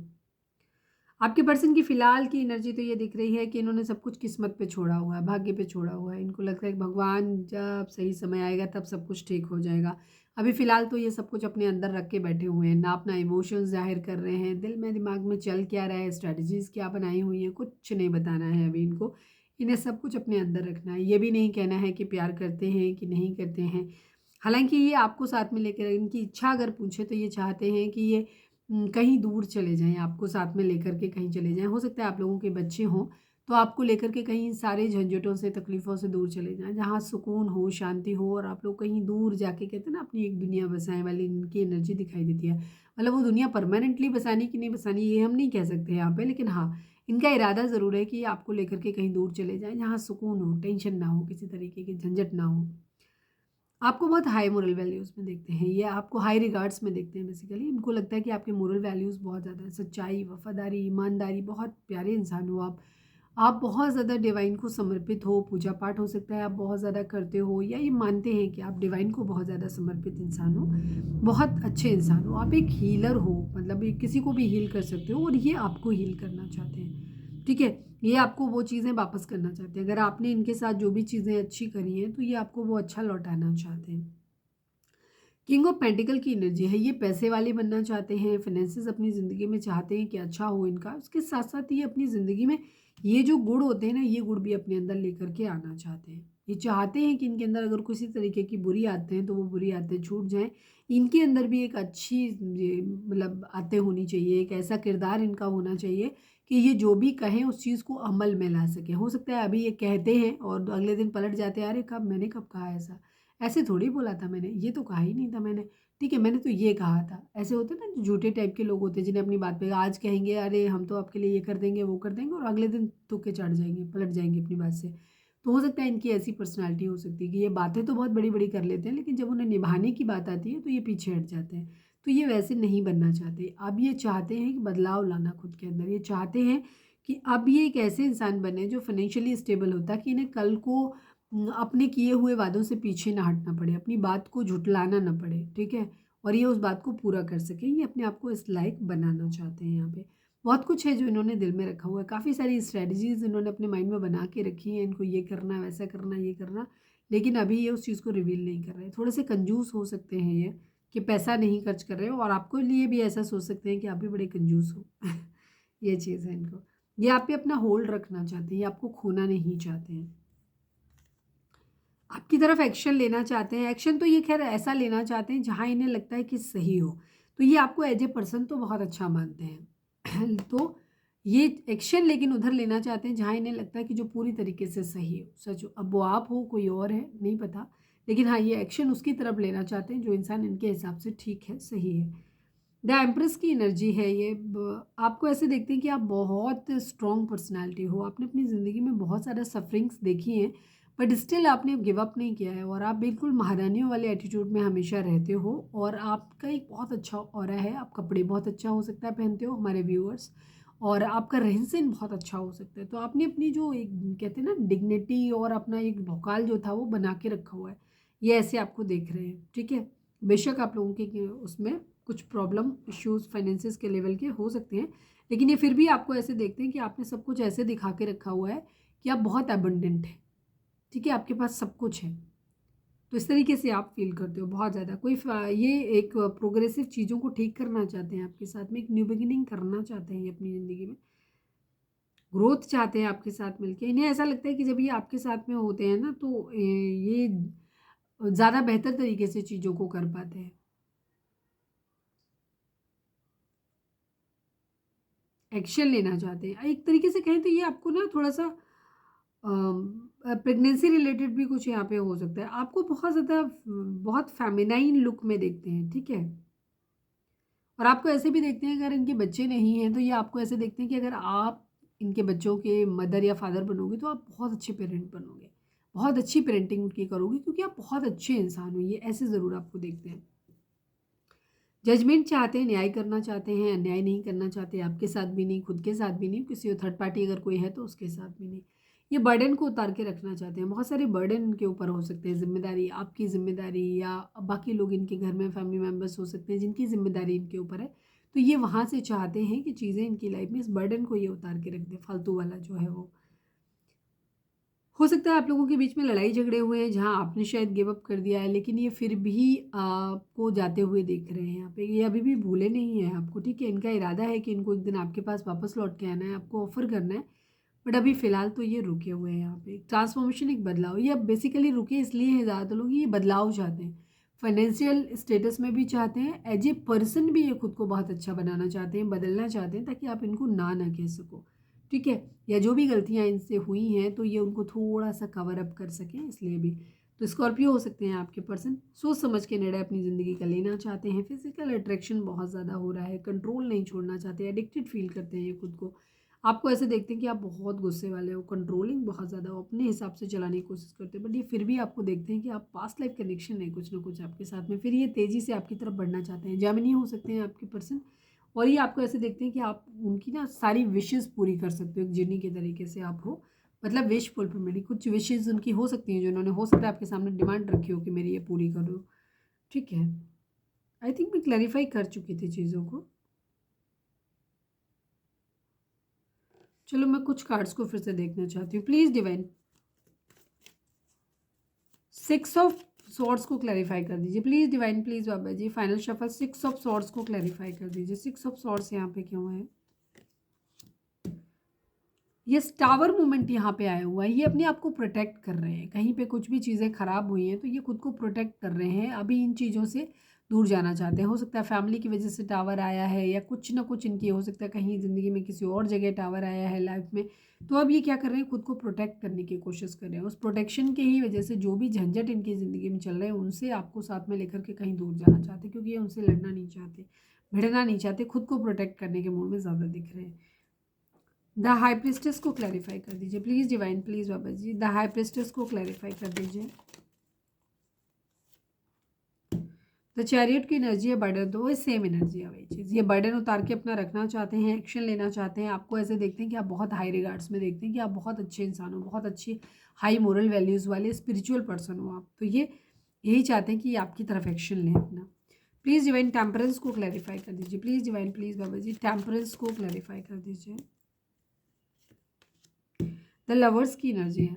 आपके पर्सन की फिलहाल की एनर्जी तो ये दिख रही है कि इन्होंने सब कुछ किस्मत पे छोड़ा हुआ है, भाग्य पे छोड़ा हुआ है। इनको लगता है कि भगवान जब सही समय आएगा तब सब कुछ ठीक हो जाएगा। अभी फ़िलहाल तो ये सब कुछ अपने अंदर रख के बैठे हुए हैं, ना अपना इमोशंस ज़ाहिर कर रहे हैं, दिल में दिमाग में चल क्या रहा है, स्ट्रैटेजीज़ क्या बनाई हुई हैं, कुछ नहीं बताना है अभी इनको। इन्हें सब कुछ अपने अंदर रखना है, ये भी नहीं कहना है कि प्यार करते हैं कि नहीं करते हैं। हालाँकि ये आपको साथ में लेकर, इनकी इच्छा अगर पूछे तो ये चाहते हैं कि ये कहीं दूर चले जाएँ, आपको साथ में लेकर के कहीं चले जाएँ। हो सकता है आप लोगों के बच्चे हों, तो आपको लेकर के कहीं सारे झंझटों से, तकलीफ़ों से दूर चले जाएँ, जहाँ सुकून हो, शांति हो, और आप लोग कहीं दूर जाके, कहते हैं ना, अपनी एक दुनिया बसाएँ वाली इनकी एनर्जी दिखाई देती है। मतलब वो दुनिया परमानेंटली बसानी कि नहीं बसानी, ये हम नहीं कह सकते यहाँ पे, लेकिन हाँ, इनका इरादा ज़रूर है कि आपको लेकर के कहीं दूर चले जाएँ, जहाँ सुकून हो, टेंशन ना हो, किसी तरीके की झंझट ना हो। आपको बहुत हाई मोरल वैल्यूज़ में देखते हैं, ये आपको हाई रिगार्ड्स में देखते हैं बेसिकली। इनको लगता है कि आपके मोरल वैल्यूज़ बहुत ज़्यादा है, सच्चाई, वफ़ादारी, ईमानदारी, बहुत प्यारे इंसान हो आप। आप बहुत ज़्यादा डिवाइन को समर्पित हो, पूजा पाठ हो सकता है आप बहुत ज़्यादा करते हो, या ये मानते हैं कि आप डिवाइन को बहुत ज़्यादा समर्पित इंसान हो, बहुत अच्छे इंसान हो। आप एक हीलर हो, मतलब ये किसी को भी हील कर सकते हो, और ये आपको हील करना चाहते हैं। ठीक है, ये आपको वो चीज़ें वापस करना चाहते हैं। अगर आपने इनके साथ जो भी चीज़ें अच्छी करी हैं, तो ये आपको वो अच्छा लौटाना चाहते हैं। किंग ऑफ पेंटिकल की एनर्जी है, ये पैसे वाले बनना चाहते हैं, फाइनेंसेस अपनी ज़िंदगी में चाहते हैं कि अच्छा हो इनका। उसके साथ साथ ये अपनी ज़िंदगी में ये जो गुण होते हैं ना, ये गुण भी अपने अंदर लेकर के आना चाहते हैं। ये चाहते हैं कि इनके अंदर अगर किसी तरीके की बुरी आदतें हैं तो वो बुरी आदतें छूट जाएं। इनके अंदर भी एक अच्छी मतलब आदतें होनी चाहिए, एक ऐसा किरदार इनका होना चाहिए कि ये जो भी कहें उस चीज़ को अमल में ला सकें। हो सकता है अभी ये कहते हैं और अगले दिन पलट जाते हैं, अरे कब मैंने कब कहा ऐसा, ऐसे थोड़ी बोला था मैंने, ये तो कहा ही नहीं था मैंने, ठीक है मैंने तो ये कहा था। ऐसे होते हैं ना जो झूठे टाइप के लोग होते हैं, जिन्हें अपनी बात पे आज कहेंगे अरे हम तो आपके लिए ये कर देंगे वो कर देंगे, और अगले दिन तुक्के चढ़ जाएंगे, पलट जाएंगे अपनी बात से। तो हो सकता है इनकी ऐसी पर्सनैलिटी हो सकती है कि ये बातें तो बहुत बड़ी बड़ी कर लेते हैं, लेकिन जब उन्हें निभाने की बात आती है तो ये पीछे हट जाते हैं। तो ये वैसे नहीं बनना चाहते। अब ये चाहते हैं कि बदलाव लाना खुद के अंदर, ये चाहते हैं कि अब ये एक ऐसे इंसान बने जो फाइनेंशियली स्टेबल होता है, कि इन्हें कल को अपने किए हुए वादों से पीछे ना हटना पड़े, अपनी बात को झुठलाना ना पड़े, ठीक है? और ये उस बात को पूरा कर सकें, ये अपने आप को इस लायक बनाना चाहते हैं यहाँ पे। बहुत कुछ है जो इन्होंने दिल में रखा हुआ है, काफ़ी सारी स्ट्रैटेजीज़ इन्होंने अपने माइंड में बना के रखी हैं, इनको ये करना, वैसा करना, ये करना, लेकिन अभी ये उस चीज़ को रिवील नहीं कर रहे। थोड़े से कंजूस हो सकते हैं ये, कि पैसा नहीं खर्च कर रहे हो, और आपको लिए भी ऐसा सोच सकते हैं कि आप भी बड़े कंजूस हो। ये चीज़ है इनको। ये आप पे अपना होल्ड रखना चाहते हैं, ये आपको खोना नहीं चाहते हैं। आपकी तरफ एक्शन लेना चाहते हैं। एक्शन तो ये खैर ऐसा लेना चाहते हैं जहाँ इन्हें लगता है कि सही हो। तो ये आपको एज ए पर्सन तो बहुत अच्छा मानते हैं। तो ये एक्शन लेकिन उधर लेना चाहते हैं जहाँ इन्हें लगता है कि जो पूरी तरीके से सही हो, सच हो। अब वो आप हो, कोई और है, नहीं पता। लेकिन हाँ, ये एक्शन उसकी तरफ लेना चाहते हैं जो इंसान इनके हिसाब से ठीक है, सही है। द एम्प्रेस की एनर्जी है ये। आपको ऐसे देखते हैं कि आप बहुत स्ट्रॉन्ग पर्सनालिटी हो, आपने अपनी ज़िंदगी में बहुत सारा सफरिंग्स देखी हैं, बट स्टिल आपने गिव अप नहीं किया है, और आप बिल्कुल महारानियों वाले एटीट्यूड में हमेशा रहते हो, और आपका एक बहुत अच्छा ऑरा है। आप कपड़े बहुत अच्छा हो सकता है पहनते हो, हमारे व्यूअर्स, और आपका रहन सहन बहुत अच्छा हो सकता है। तो आपने अपनी जो एक, कहते हैं ना, डिग्निटी और अपना एक भौकाल जो था वो बना के रखा हुआ है। ये ऐसे आपको देख रहे हैं, ठीक है। बेशक आप लोगों के उसमें कुछ प्रॉब्लम इश्यूज फाइनेंसिस के लेवल के हो सकते हैं, लेकिन ये फिर भी आपको ऐसे देखते हैं कि आपने सब कुछ ऐसे दिखा के रखा हुआ है कि आप बहुत एबंडेंट हैं, ठीक है, आपके पास सब कुछ है। तो इस तरीके से आप फील करते हो बहुत ज़्यादा। ये एक प्रोग्रेसिव चीज़ों को ठीक करना चाहते हैं, आपके साथ में एक न्यू बिगिनिंग करना चाहते हैं, ये अपनी ज़िंदगी में ग्रोथ चाहते हैं आपके साथ मिलके। इन्हें ऐसा लगता है कि जब ये आपके साथ में होते हैं ना, तो ये ज़्यादा बेहतर तरीके से चीज़ों को कर पाते हैं। एक्शन लेना चाहते हैं, एक तरीके से कहें तो ये आपको ना थोड़ा सा प्रेगनेंसी रिलेटेड भी कुछ यहाँ पे हो सकता है। आपको बहुत ज़्यादा बहुत फेमिनाइन लुक में देखते हैं, ठीक है। और आपको ऐसे भी देखते हैं, अगर इनके बच्चे नहीं हैं तो ये आपको ऐसे देखते हैं कि अगर आप इनके बच्चों के मदर या फादर बनोगे तो आप बहुत अच्छे पेरेंट बनोगे, बहुत अच्छी पेरेंटिंग उनकी करोगे, क्योंकि आप बहुत अच्छे इंसान हो, ये ऐसे ज़रूर आपको देखते हैं। जजमेंट चाहते हैं, न्याय करना चाहते हैं, अन्याय नहीं करना चाहते, आपके साथ भी नहीं, खुद के साथ भी नहीं, किसी थर्ड पार्टी अगर कोई है तो उसके साथ भी नहीं। ये बर्डन को उतार के रखना चाहते हैं। बहुत सारे बर्डन इनके ऊपर हो सकते हैं, जिम्मेदारी, आपकी जिम्मेदारी या बाकी लोग इनके घर में फैमिली मेम्बर्स हो सकते हैं जिनकी जिम्मेदारी इनके ऊपर है। तो ये वहाँ से चाहते हैं कि चीज़ें इनकी लाइफ में इस बर्डन को ये उतार के रख दें, फालतू वाला जो है वो। हो सकता है आप लोगों के बीच में लड़ाई झगड़े हुए हैं जहाँ आपने शायद गिव अप कर दिया है, लेकिन ये फिर भी आपको जाते हुए देख रहे हैं यहाँ पे। ये अभी भी भूले नहीं हैं आपको, ठीक है। इनका इरादा है कि इनको एक दिन आपके पास वापस लौट के आना है, आपको ऑफर करना है, बट अभी फ़िलहाल तो ये रुके हुए हैं यहाँ पे। एक ट्रांसफॉर्मेशन, एक बदलाव, ये अब बेसिकली रुके इसलिए हैं ज़्यादातर लोग, ये बदलाव चाहते हैं। फाइनेंशियल स्टेटस में भी चाहते हैं, एज ए पर्सन भी ये खुद को बहुत अच्छा बनाना चाहते हैं, बदलना चाहते हैं, ताकि आप इनको ना कह सको, ठीक है। या जो भी गलतियाँ इनसे हुई हैं तो ये उनको थोड़ा सा कवर अप कर सकें, इसलिए भी। तो स्कॉर्पियो हो सकते हैं आपके पर्सन, सोच समझ के निर्णय अपनी ज़िंदगी का लेना चाहते हैं। फिजिकल अट्रैक्शन बहुत ज़्यादा हो रहा है, कंट्रोल नहीं छोड़ना चाहते, एडिक्टेड फील करते हैं ये खुद को। आपको ऐसे देखते हैं कि आप बहुत गुस्से वाले हो, कंट्रोलिंग बहुत ज़्यादा हो, अपने हिसाब से चलाने की कोशिश करते हैं, बट ये फिर भी आपको देखते हैं कि आप पास्ट लाइफ कनेक्शन है कुछ ना कुछ आपके साथ में, फिर ये तेज़ी से आपकी तरफ बढ़ना चाहते हैं। जेमिनी हो सकते हैं आपके पर्सन, और ये आपको ऐसे देखते हैं कि आप उनकी ना सारी विशेस पूरी कर सकते हो, एक जिन्नी के तरीके से आप हो, मतलब विश फुलफिलमेंट। कुछ विशेस उनकी हो सकती हैं जो उन्होंने हो सकता है आपके सामने डिमांड रखी हो कि मेरी ये पूरी करो, ठीक है। आई थिंक मैं क्लैरिफाई कर चुकी थी चीज़ों को। चलो मैं कुछ कार्ड्स को फिर से देखना चाहती हूँ, प्लीज़ डिवाइन। 6 ऑफ सॉर्ड्स को क्लैरिफाई कर दीजिए please divine, please Baba ji. Final shuffle 6 of swords को क्लैरिफाई कर दीजिए। 6 ऑफ सॉर्ड्स यहाँ पे क्यों है? ये टावर मूवमेंट यहाँ पे आया हुआ है, ये अपने आप को प्रोटेक्ट कर रहे हैं। कहीं पे कुछ भी चीज़ें खराब हुई हैं तो ये खुद को प्रोटेक्ट कर रहे हैं, अभी इन चीज़ों से दूर जाना चाहते हैं। हो सकता है फैमिली की वजह से टावर आया है, या कुछ ना कुछ इनकी हो सकता है कहीं ज़िंदगी में किसी और जगह टावर आया है लाइफ में। तो अब ये क्या कर रहे हैं, खुद को प्रोटेक्ट करने की कोशिश कर रहे हैं। उस प्रोटेक्शन की ही वजह से जो भी झंझट इनकी ज़िंदगी में चल रहे हैं उनसे आपको साथ में लेकर के कहीं दूर जाना चाहते हैं, क्योंकि ये उनसे लड़ना नहीं चाहते, भिड़ना नहीं चाहते, खुद को प्रोटेक्ट करने के मूड में ज़्यादा दिख रहे हैं। द हाई प्रिस्टेस को क्लैरिफाई कर दीजिए please divine, please Baba ji. The high priestess को क्लैरिफाई कर दीजिए। द चैरियट की एनर्जी है, बर्डन, तो सेम एनर्जी है वही चीज़। ये बर्डन उतार के अपना रखना चाहते हैं, एक्शन लेना चाहते हैं। आपको ऐसे देखते हैं कि आप बहुत हाई रिगार्ड्स में देखते हैं कि आप बहुत अच्छे इंसान हो, बहुत अच्छी हाई मोरल वैल्यूज़ वाले स्पिरिचुअल पर्सन हो आप। तो ये यही चाहते हैं कि आपकी तरफ एक्शन लें अपना। प्लीज़ डिवाइन टेम्परेंस को क्लैरिफाई कर दीजिए please divine, please Baba ji. Temperance को क्लैरिफाई कर दीजिए। द लवर्स की एनर्जी है,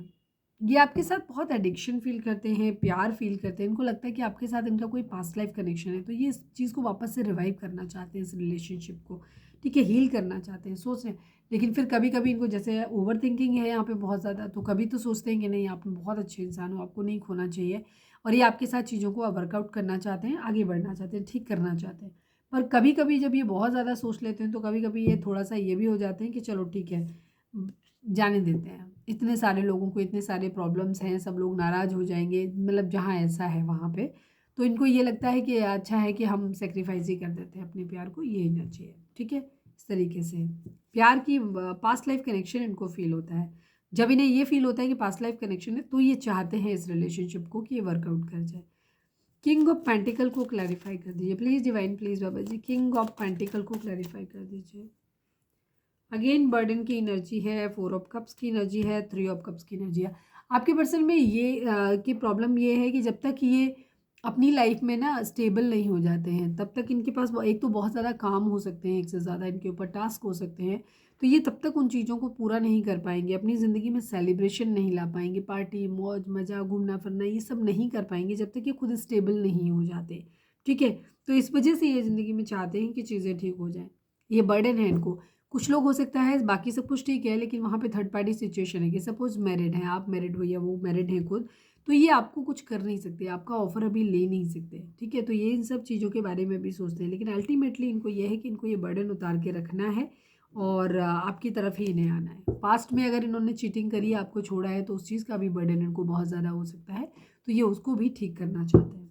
ये आपके साथ बहुत एडिक्शन फील करते हैं, प्यार फील करते हैं। इनको लगता है कि आपके साथ इनका कोई पास्ट लाइफ कनेक्शन है, तो ये इस चीज़ को वापस से रिवाइव करना चाहते हैं, इस रिलेशनशिप को, ठीक है, हील करना चाहते हैं, सोच रहे हैं। लेकिन फिर कभी कभी इनको जैसे ओवर थिंकिंग है यहाँ पे बहुत ज़्यादा, तो कभी तो सोचते हैं कि नहीं आप बहुत अच्छे इंसान हो, आपको नहीं खोना चाहिए, और ये आपके साथ चीज़ों को वर्कआउट करना चाहते हैं, आगे बढ़ना चाहते हैं, ठीक करना चाहते हैं। पर कभी कभी जब ये बहुत ज़्यादा सोच लेते हैं तो कभी कभी ये थोड़ा सा ये भी हो जाते हैं कि चलो ठीक है, जाने देते हैं। इतने सारे लोगों को इतने सारे प्रॉब्लम्स हैं, सब लोग नाराज़ हो जाएंगे, मतलब जहाँ ऐसा है वहाँ पे, तो इनको ये लगता है कि अच्छा है कि हम सेक्रीफाइस ही कर देते हैं अपने प्यार को, ये एनर्जी है, ठीक है। इस तरीके से प्यार की पास्ट लाइफ कनेक्शन इनको फील होता है। जब इन्हें ये फील होता है कि पास्ट लाइफ कनेक्शन है तो ये चाहते हैं इस रिलेशनशिप को कि ये वर्कआउट कर जाए। किंग ऑफ पेंटिकल को क्लैरिफाई कर दीजिए please divine, please Baba ji. King of pentacle को क्लैरिफाई कर दीजिए। अगेन बर्डन की एनर्जी है, 4 ऑफ कप्स की एनर्जी है, 3 ऑफ कप्स की एनर्जी है। आपके पर्सन में ये की प्रॉब्लम ये है कि जब तक ये अपनी लाइफ में ना स्टेबल नहीं हो जाते हैं तब तक इनके पास एक तो बहुत ज़्यादा काम हो सकते हैं, एक से ज़्यादा इनके ऊपर टास्क हो सकते हैं, तो ये तब तक उन चीज़ों को पूरा नहीं कर पाएंगे, अपनी ज़िंदगी में सेलिब्रेशन नहीं ला पाएंगे, पार्टी मौज मज़ा घूमना फिरना ये सब नहीं कर पाएंगे जब तक ये खुद स्टेबल नहीं हो जाते, ठीक है। तो इस वजह से ये ज़िंदगी में चाहते हैं कि चीज़ें ठीक हो जाएँ, ये बर्डन है इनको। कुछ लोग हो सकता है बाकी सब कुछ ठीक है, लेकिन वहाँ पे थर्ड पार्टी सिचुएशन है कि सपोज मैरिड है, आप मैरिड हो या वो मैरिड है खुद, तो ये आपको कुछ कर नहीं सकते, आपका ऑफर अभी ले नहीं सकते, ठीक है। तो ये इन सब चीज़ों के बारे में भी सोचते हैं, लेकिन अल्टीमेटली इनको ये है कि इनको ये बर्डन उतार के रखना है और आपकी तरफ ही इन्हें आना है। पास्ट में अगर इन्होंने चीटिंग करी, आपको छोड़ा है, तो उस चीज़ का भी बर्डन इनको बहुत ज़्यादा हो सकता है, तो ये उसको भी ठीक करना चाहते हैं।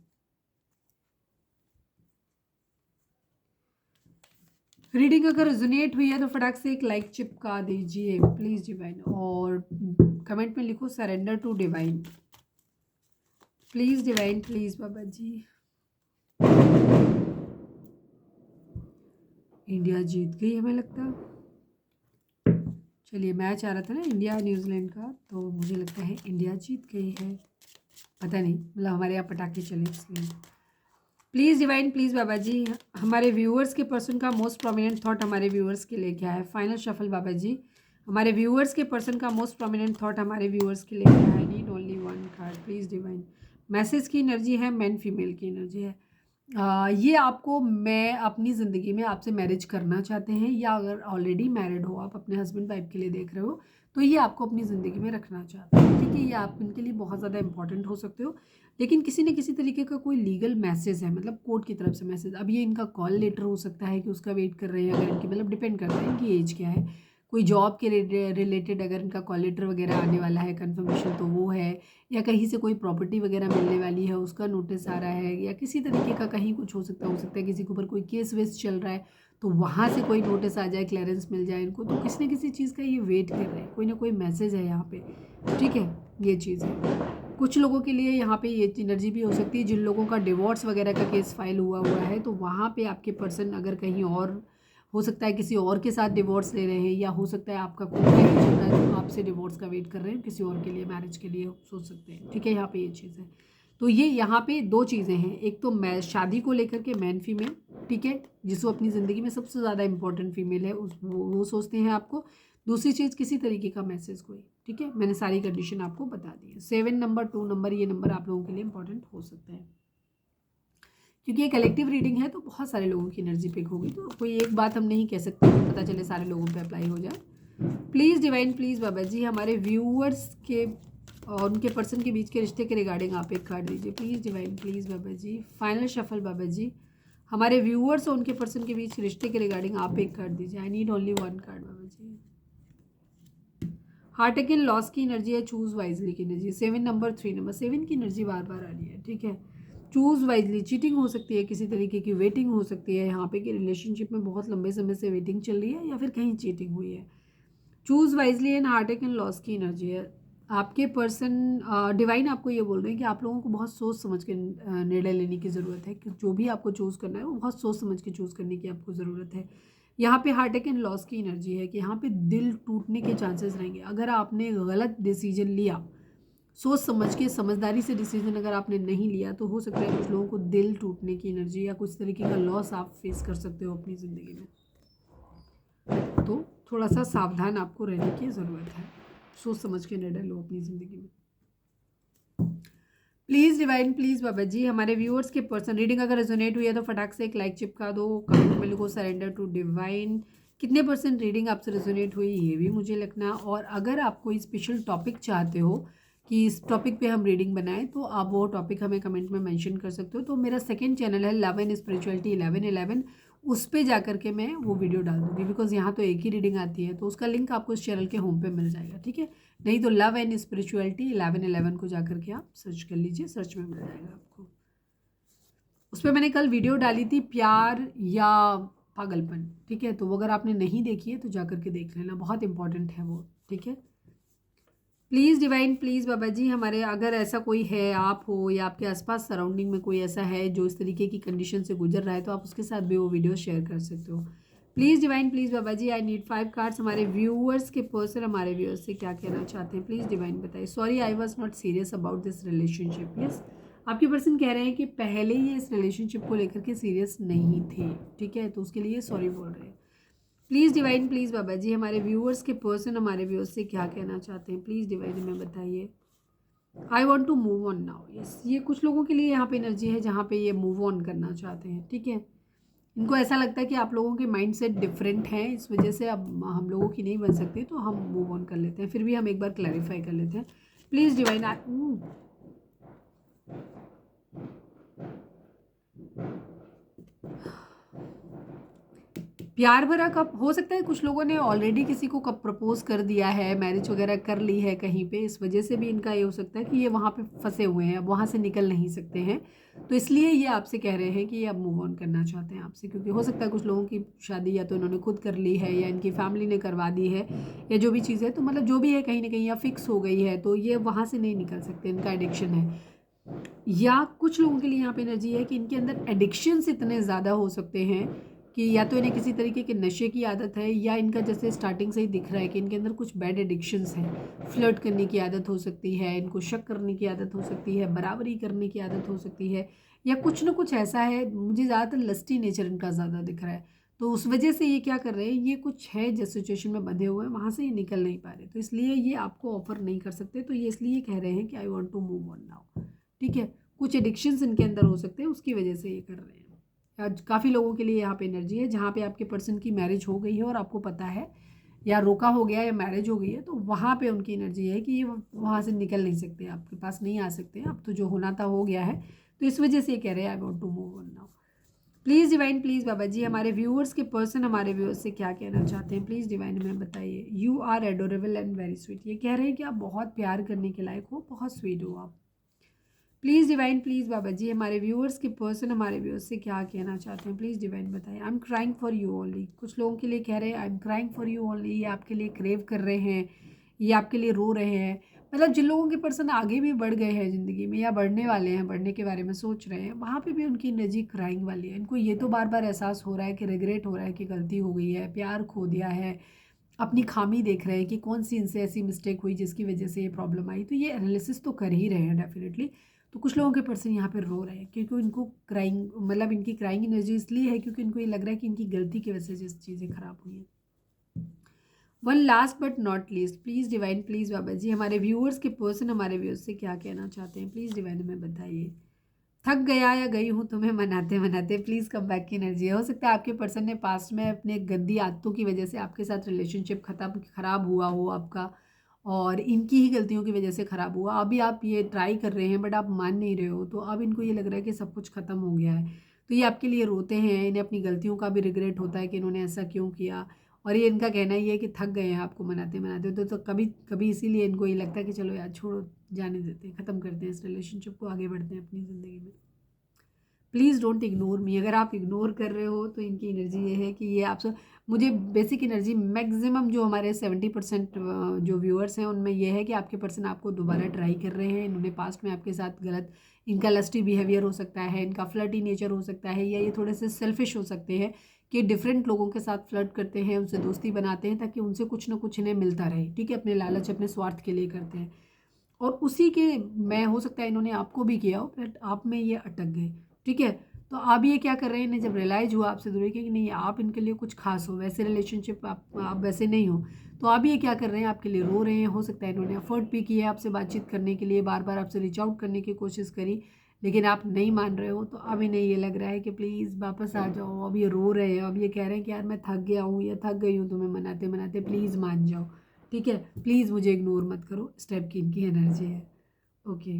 रीडिंग अगर रेजोनेट हुई है तो फटाक से एक लाइक चिपका दीजिए प्लीज़ डिवाइन, और कमेंट में लिखो surrender to divine. Please divine, please Baba ji. India जीत गई हमें लगता है। चलिए, मैच आ रहा था ना इंडिया न्यूजीलैंड का, तो मुझे लगता है इंडिया जीत गई है, पता नहीं, मतलब हमारे यहाँ पटाखे चले इसलिए। प्लीज़ डिवाइन, प्लीज़ बाबा जी, हमारे व्यूअर्स के पर्सन का मोस्ट प्रोमिनेंट थॉट हमारे व्यूअर्स के लिए क्या है? फाइनल शफल बाबा जी, हमारे व्यूअर्स के पर्सन का मोस्ट प्रोमिनेंट थॉट हमारे व्यूअर्स के लिए क्या है? Need only one card please divine. Message की एनर्जी है, मैन फीमेल की एनर्जी है। ये आपको, मैं अपनी ज़िंदगी में आपसे मैरिज करना चाहते हैं, या अगर ऑलरेडी मैरिड हो, आप अपने हस्बैंड वाइफ के लिए देख रहे हो, तो ये आपको अपनी ज़िंदगी में रखना चाहते हैं, ठीक है? ये आप इनके लिए बहुत ज़्यादा इंपॉर्टेंट हो सकते हो, लेकिन किसी न किसी तरीके का कोई लीगल मैसेज है, मतलब कोर्ट की तरफ से मैसेज। अब ये इनका कॉल लेटर हो सकता है कि उसका वेट कर रहे हैं, अगर इनकी, मतलब डिपेंड करता है इनकी एज क्या है। कोई जॉब के रिलेटेड अगर इनका कॉल लेटर वगैरह आने वाला है कन्फर्मेशन, तो वो है, या कहीं से कोई प्रॉपर्टी वगैरह मिलने वाली है उसका नोटिस आ रहा है, या किसी तरीके का कहीं कुछ हो सकता है किसी के ऊपर कोई केस वेस चल रहा है, तो वहाँ से कोई नोटिस आ जाए, क्लियरेंस मिल जाए इनको, तो किसी न किसी चीज़ का ये वेट कर रहे हैं, कोई ना कोई मैसेज है यहाँ पे, ठीक है? ये चीज़ है। कुछ लोगों के लिए यहाँ पे ये एनर्जी भी हो सकती है, जिन लोगों का डिवोर्स वगैरह का केस फाइल हुआ है, तो वहाँ पे आपके पर्सन अगर कहीं और, हो सकता है किसी और के साथ डिवोर्स ले रहे हैं, या हो सकता है आपका कोई नहीं चल रहा है तो आपसे डिवोर्स का वेट कर रहे हैं, किसी और के लिए मैरिज के लिए सोच सकते हैं, ठीक है? यहाँ पे ये चीज़ है। तो ये यहाँ पे दो चीज़ें हैं, एक तो मैं शादी को लेकर के मैन फीमेल, ठीक है, जिसको अपनी ज़िंदगी में सबसे ज़्यादा इंपॉर्टेंट फीमेल है उस वो सोचते हैं आपको। दूसरी चीज़ किसी तरीके का मैसेज कोई, ठीक है? मैंने सारी कंडीशन आपको बता दी है। 7 नंबर, 2 नंबर, ये नंबर आप लोगों के लिए इंपॉर्टेंट हो सकता है, क्योंकि ये कलेक्टिव रीडिंग है, तो बहुत सारे लोगों की एनर्जी पिक होगी, तो कोई एक बात हम नहीं कह सकते कि पता चले सारे लोगों पे अप्लाई हो जाए। प्लीज़ डिवाइन, प्लीज़ बाबा जी, हमारे व्यूअर्स के और उनके पर्सन के बीच के रिश्ते के रिगार्डिंग आप एक कार्ड दीजिए please divine, please Baba ji. Final shuffle बाबा जी, हमारे व्यूअर्स और उनके पर्सन के बीच रिश्ते के रिगार्डिंग आप एक कार्ड दीजिए। I need only one card Baba ji. Heart attack and loss की एनर्जी है, चूज वाइजली की एनर्जी। 7 नंबर, 3 नंबर, 7 की एनर्जी बार बार आ रही है, ठीक है? चूज वाइजली, चीटिंग हो सकती है, किसी तरीके की वेटिंग हो सकती है यहाँ पे, कि रिलेशनशिप में बहुत लंबे समय से वेटिंग चल रही है, या फिर कहीं चीटिंग हुई है। Choose wisely and heart attack and loss की एनर्जी है। आपके पर्सन डिवाइन आपको ये बोल रहे हैं कि आप लोगों को बहुत सोच समझ के निर्णय लेने की ज़रूरत है, कि जो भी आपको चूज़ करना है वो बहुत सोच समझ के चूज़ करने की आपको ज़रूरत है। यहाँ पे हार्ट अटैक एंड लॉस की एनर्जी है, कि यहाँ पे दिल टूटने के चांसेस रहेंगे अगर आपने गलत डिसीजन लिया। सोच समझ के, समझदारी से डिसीजन अगर आपने नहीं लिया, तो हो सकता है कुछ लोगों को दिल टूटने की एनर्जी या कुछ तरीके का लॉस आप फेस कर सकते हो अपनी ज़िंदगी में। तो थोड़ा सा सावधान आपको रहने की ज़रूरत है, सोच समझ के निर्णय लो अपनी ज़िंदगी में। प्लीज़ डिवाइन, प्लीज़ बाबा जी, हमारे व्यूअर्स के पर्सन रीडिंग अगर रेजोनेट हुई है तो फटाक से एक लाइक चिपका दो, कमेंट में लिखो सरेंडर टू डिवाइन। कितने परसेंट रीडिंग आपसे रेजोनेट हुई ये भी मुझे लिखना, और अगर आप कोई स्पेशल टॉपिक चाहते हो कि इस टॉपिक पे हम रीडिंग बनाएं, तो आप वो टॉपिक हमें कमेंट में मेंशन कर सकते हो। तो मेरा सेकंड चैनल है लव एंड स्पिरिचुअलिटी 1111, उस पे जाकर के मैं वो वीडियो डाल दूँगी, बिकॉज यहाँ तो एक ही रीडिंग आती है, तो उसका लिंक आपको इस चैनल के होम पे मिल जाएगा, ठीक है? नहीं तो लव एंड स्पिरिचुअलिटी 1111 को जाकर के आप सर्च कर लीजिए, सर्च में मिल जाएगा आपको। उस पर मैंने कल वीडियो डाली थी, प्यार या पागलपन, ठीक है? तो वो अगर आपने नहीं देखी है तो जाकर के देख लेना, बहुत इंपॉर्टेंट है वो, ठीक है? प्लीज़ डिवाइन, प्लीज़ बाबा जी, हमारे अगर ऐसा कोई है, आप हो या आपके आसपास सराउंडिंग में कोई ऐसा है जो इस तरीके की कंडीशन से गुजर रहा है, तो आप उसके साथ भी वो वीडियो शेयर कर सकते हो। Please divine, please Baba ji, I need 5 cards. हमारे व्यूअर्स के पर्सन हमारे व्यूअर्स से क्या कहना चाहते हैं, प्लीज़ डिवाइन बताइए। Sorry, I was not serious about this relationship. Yes, आपके पर्सन कह रहे हैं कि पहले ये इस रिलेशनशिप को लेकर के सीरियस नहीं थे, ठीक है? तो उसके लिए सॉरी बोल रहे हैं। प्लीज़ डिवाइन, प्लीज़ बाबा जी, हमारे व्यूअर्स के पर्सन हमारे व्यूअर्स से क्या कहना चाहते हैं, प्लीज़ डिवाइन हमें बताइए। I want to move on now. Yes, ये कुछ लोगों के लिए यहाँ पे एनर्जी है जहाँ पे ये मूव ऑन करना चाहते हैं, ठीक है? इनको ऐसा लगता है कि आप लोगों के माइंड सेट डिफरेंट हैं, इस वजह से अब हम लोगों की नहीं बन सकती, तो हम मूव ऑन कर लेते हैं। फिर भी हम एक बार क्लैरिफाई कर लेते हैं। प्लीज़ डिवाइन, प्यार भरा कब हो सकता है, कुछ लोगों ने ऑलरेडी किसी को कब प्रपोज कर दिया है, मैरिज वगैरह कर ली है कहीं पे, इस वजह से भी इनका ये हो सकता है कि ये वहाँ पे फंसे हुए हैं, अब वहाँ से निकल नहीं सकते हैं। तो इसलिए ये आपसे कह रहे हैं कि ये अब मूव ऑन करना चाहते हैं आपसे, क्योंकि हो सकता है कुछ लोगों की शादी या तो इन्होंने खुद कर ली है या इनकी फैमिली ने करवा दी है, या जो भी चीज़ है, तो मतलब जो भी है कहीं ना कहीं या फिक्स हो गई है, तो ये वहाँ से नहीं निकल सकते, इनका एडिक्शन है। या कुछ लोगों के लिए यहाँ पे एनर्जी है कि इनके अंदर एडिक्शंस इतने ज़्यादा हो सकते हैं कि या तो इन्हें किसी तरीके के नशे की आदत है, या इनका जैसे स्टार्टिंग से ही दिख रहा है कि इनके अंदर कुछ बैड एडिक्शंस हैं। फ्लर्ट करने की आदत हो सकती है, इनको शक करने की आदत हो सकती है, बराबरी करने की आदत हो सकती है, या कुछ ना कुछ ऐसा है। मुझे ज़्यादातर लस्टी नेचर इनका ज़्यादा दिख रहा है, तो उस वजह से ये क्या कर रहे हैं, ये कुछ है जिस सिचुएशन में बंधे हुए हैं, वहाँ से ये निकल नहीं पा रहे, तो इसलिए ये आपको ऑफर नहीं कर सकते। तो ये इसलिए कह रहे हैं कि I want to move on now. ठीक है, कुछ एडिक्शंस इनके अंदर हो सकते हैं, उसकी वजह से ये कर रहे हैं। आज काफ़ी लोगों के लिए यहाँ पे एनर्जी है जहाँ पे आपके पर्सन की मैरिज हो गई है और आपको पता है, या रोका हो गया या मैरिज हो गई है, तो वहाँ पे उनकी एनर्जी है कि ये वहाँ से निकल नहीं सकते, आपके पास नहीं आ सकते, अब तो जो होना था हो गया है। तो इस वजह से ये कह रहे हैं I want to move on now. Please divine, please बाबा जी, हमारे व्यूअर्स के पर्सन हमारे व्यूअर्स से क्या कहना चाहते हैं, प्लीज़ डिवाइन हमें बताइए। You are adorable and very sweet, ये कह रहे हैं कि आप बहुत प्यार करने के लायक हो, बहुत स्वीट हो आप। प्लीज़ डिवाइन, प्लीज़ बाबा जी, हमारे व्यूअर्स के पर्सन हमारे व्यूअर्स से क्या कहना चाहते हैं, प्लीज़ डिवाइन बताइए। I am crying for you only, कुछ लोगों के लिए कह रहे हैं I am crying for you only, ये आपके लिए क्रेव कर रहे हैं, ये आपके लिए रो रहे हैं। मतलब जिन लोगों के पर्सन आगे भी बढ़ गए हैं ज़िंदगी में, या बढ़ने वाले हैं, बढ़ने के बारे में सोच रहे हैं, वहाँ पे भी उनकी एनर्जी क्राइंग वाली है। इनको ये तो बार बार एहसास हो रहा है कि रिग्रेट हो रहा है कि गलती हो गई है, प्यार खो दिया है, अपनी खामी देख रहे हैं कि कौन सी इनसे ऐसी मिस्टेक हुई जिसकी वजह से ये प्रॉब्लम आई, तो ये एनालिसिस तो कर ही रहे हैं डेफिनेटली। तो कुछ लोगों के पर्सन यहाँ पे रो रहे हैं क्योंकि इनको क्राइंग, मतलब इनकी क्राइंग एनर्जी इसलिए है क्योंकि इनको ये लग रहा है कि इनकी गलती की वजह से चीज़ें खराब हुई हैं। One last but not least, please divine, please बाबा जी, हमारे व्यूअर्स के पर्सन हमारे व्यूअर्स से क्या कहना चाहते हैं, प्लीज़ डिवाइन हमें बताइए। थक गया या गई हूँ तुम्हें मनाते मनाते, प्लीज़ कम बैक की एनर्जी है। हो सकता है आपके पर्सन ने पास्ट में अपने गंदी आदतों की वजह से आपके साथ रिलेशनशिप खराब हुआ हो आपका, और इनकी ही गलतियों की वजह से ख़राब हुआ। अभी आप ये ट्राई कर रहे हैं बट आप मान नहीं रहे हो, तो अब इनको ये लग रहा है कि सब कुछ ख़त्म हो गया है, तो ये आपके लिए रोते हैं। इन्हें अपनी गलतियों का भी रिग्रेट होता है कि इन्होंने ऐसा क्यों किया, और ये इनका कहना ही है कि थक गए हैं आपको मनाते मनाते। तो कभी कभी इसीलिए इनको ये लगता है कि चलो यार छोड़ो, जाने देते हैं, ख़त्म करते हैं इस रिलेशनशिप को, आगे बढ़ते हैं अपनी ज़िंदगी में। प्लीज़ डोंट इग्नोर मी, अगर आप इग्नोर कर रहे हो तो इनकी एनर्जी ये है कि ये आपसे, मुझे बेसिक एनर्जी मैक्सिमम जो हमारे 70% जो व्यूअर्स हैं उनमें ये है कि आपके पर्सन आपको दोबारा ट्राई कर रहे हैं। इन्होंने पास्ट में आपके साथ गलत, इनका लस्टी बिहेवियर हो सकता है, इनका फ्लर्टी नेचर हो सकता है, या ये थोड़े से सेल्फिश हो सकते हैं कि डिफरेंट लोगों के साथ फ्लर्ट करते हैं, उनसे दोस्ती बनाते हैं ताकि उनसे कुछ ना कुछ इन्हें मिलता रहे। ठीक है, अपने लालच, अपने स्वार्थ के लिए करते हैं, और उसी के मैं हो सकता है इन्होंने आपको भी किया हो, बट आप में ये अटक गए। ठीक है, तो अब ये क्या कर रहे हैं, इन्हें जब रियलाइज़ हुआ आपसे दूरी कि नहीं आप इनके लिए कुछ खास हो, वैसे रिलेशनशिप आप वैसे नहीं हो, तो अब ये क्या कर रहे हैं, आपके लिए रो रहे हैं। हो सकता है इन्होंने एफर्ट भी किया आपसे बातचीत करने के लिए, बार बार आपसे रीच आउट करने की कोशिश करी, लेकिन आप नहीं मान रहे हो, तो अब इन्हें ये लग रहा है कि प्लीज़ वापस आ जाओ। अब ये रो रहे हैं, अब ये कह रहे हैं कि यार मैं थक गया हूँ या थक गई हूँ तुम्हें मनाते मनाते, प्लीज़ मान जाओ। ठीक है, प्लीज़ मुझे इग्नोर मत करो, इस टाइप की इनकी एनर्जी है। ओके,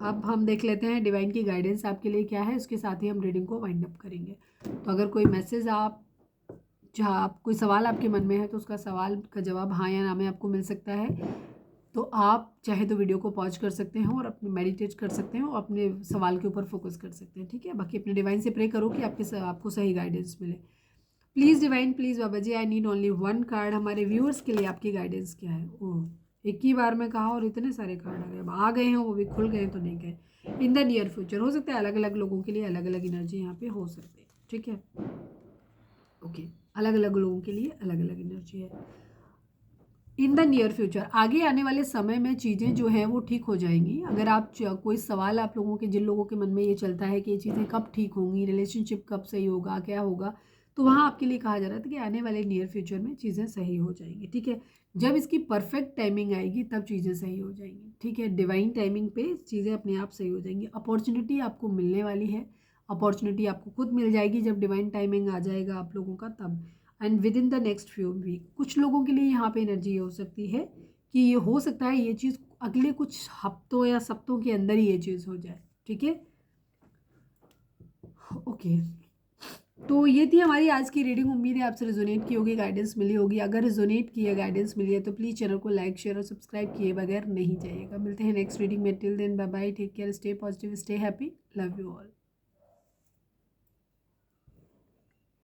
अब हम देख लेते हैं डिवाइन की गाइडेंस आपके लिए क्या है, उसके साथ ही हम रीडिंग को वाइंड अप करेंगे। तो अगर कोई मैसेज आप, जहाँ आप कोई सवाल आपके मन में है, तो उसका सवाल का जवाब हाँ या ना में आपको मिल सकता है। तो आप चाहे तो वीडियो को पॉज कर सकते हैं और अपने मेडिटेट कर सकते हैं और अपने सवाल के ऊपर फोकस कर सकते हैं। ठीक है, बाकी अपने डिवाइन से प्रे करो कि आपको सही गाइडेंस मिले। Please divine, please Baba ji, I need only one card, हमारे व्यूअर्स के लिए आपकी गाइडेंस क्या है। ओह, एक ही बार में कहा और इतने सारे कार्ड आ गए, अब आ गए हैं वो भी खुल गए तो नहीं गए। इन द नियर फ्यूचर, हो सकता है अलग अलग लोगों के लिए अलग अलग एनर्जी यहाँ पे हो सकती है। ठीक है, ओके, अलग अलग लोगों के लिए अलग अलग एनर्जी है। इन द नियर फ्यूचर, आगे आने वाले समय में चीज़ें जो हैं वो ठीक हो जाएंगी। अगर आप कोई सवाल आप लोगों के, जिन लोगों के मन में ये चलता है कि ये चीज़ें कब ठीक होंगी, रिलेशनशिप कब सही होगा, क्या होगा, तो वहाँ आपके लिए कहा जा रहा था कि आने वाले नियर फ्यूचर में चीज़ें सही हो जाएंगी। ठीक है, जब इसकी परफेक्ट टाइमिंग आएगी तब चीज़ें सही हो जाएंगी। ठीक है, डिवाइन टाइमिंग पे चीज़ें अपने आप सही हो जाएंगी। अपॉर्चुनिटी आपको मिलने वाली है, अपॉर्चुनिटी आपको खुद मिल जाएगी जब डिवाइन टाइमिंग आ जाएगा आप लोगों का तब। And within the next few week, कुछ लोगों के लिए यहाँ पे एनर्जी हो सकती है कि ये हो सकता है ये चीज़ अगले कुछ हफ्तों या सप्तों के अंदर ही ये चीज़ हो जाए। ठीक है, ओके, तो ये थी हमारी आज की रीडिंग। उम्मीद है आपसे रिजोनेट की होगी, गाइडेंस मिली होगी। अगर रिजोनेट की है, गाइडेंस मिली है तो प्लीज़ चैनल को लाइक शेयर और सब्सक्राइब किए बगैर नहीं जाइएगा। मिलते हैं नेक्स्ट रीडिंग में। Till then bye bye, take care, stay positive, stay happy, love you all.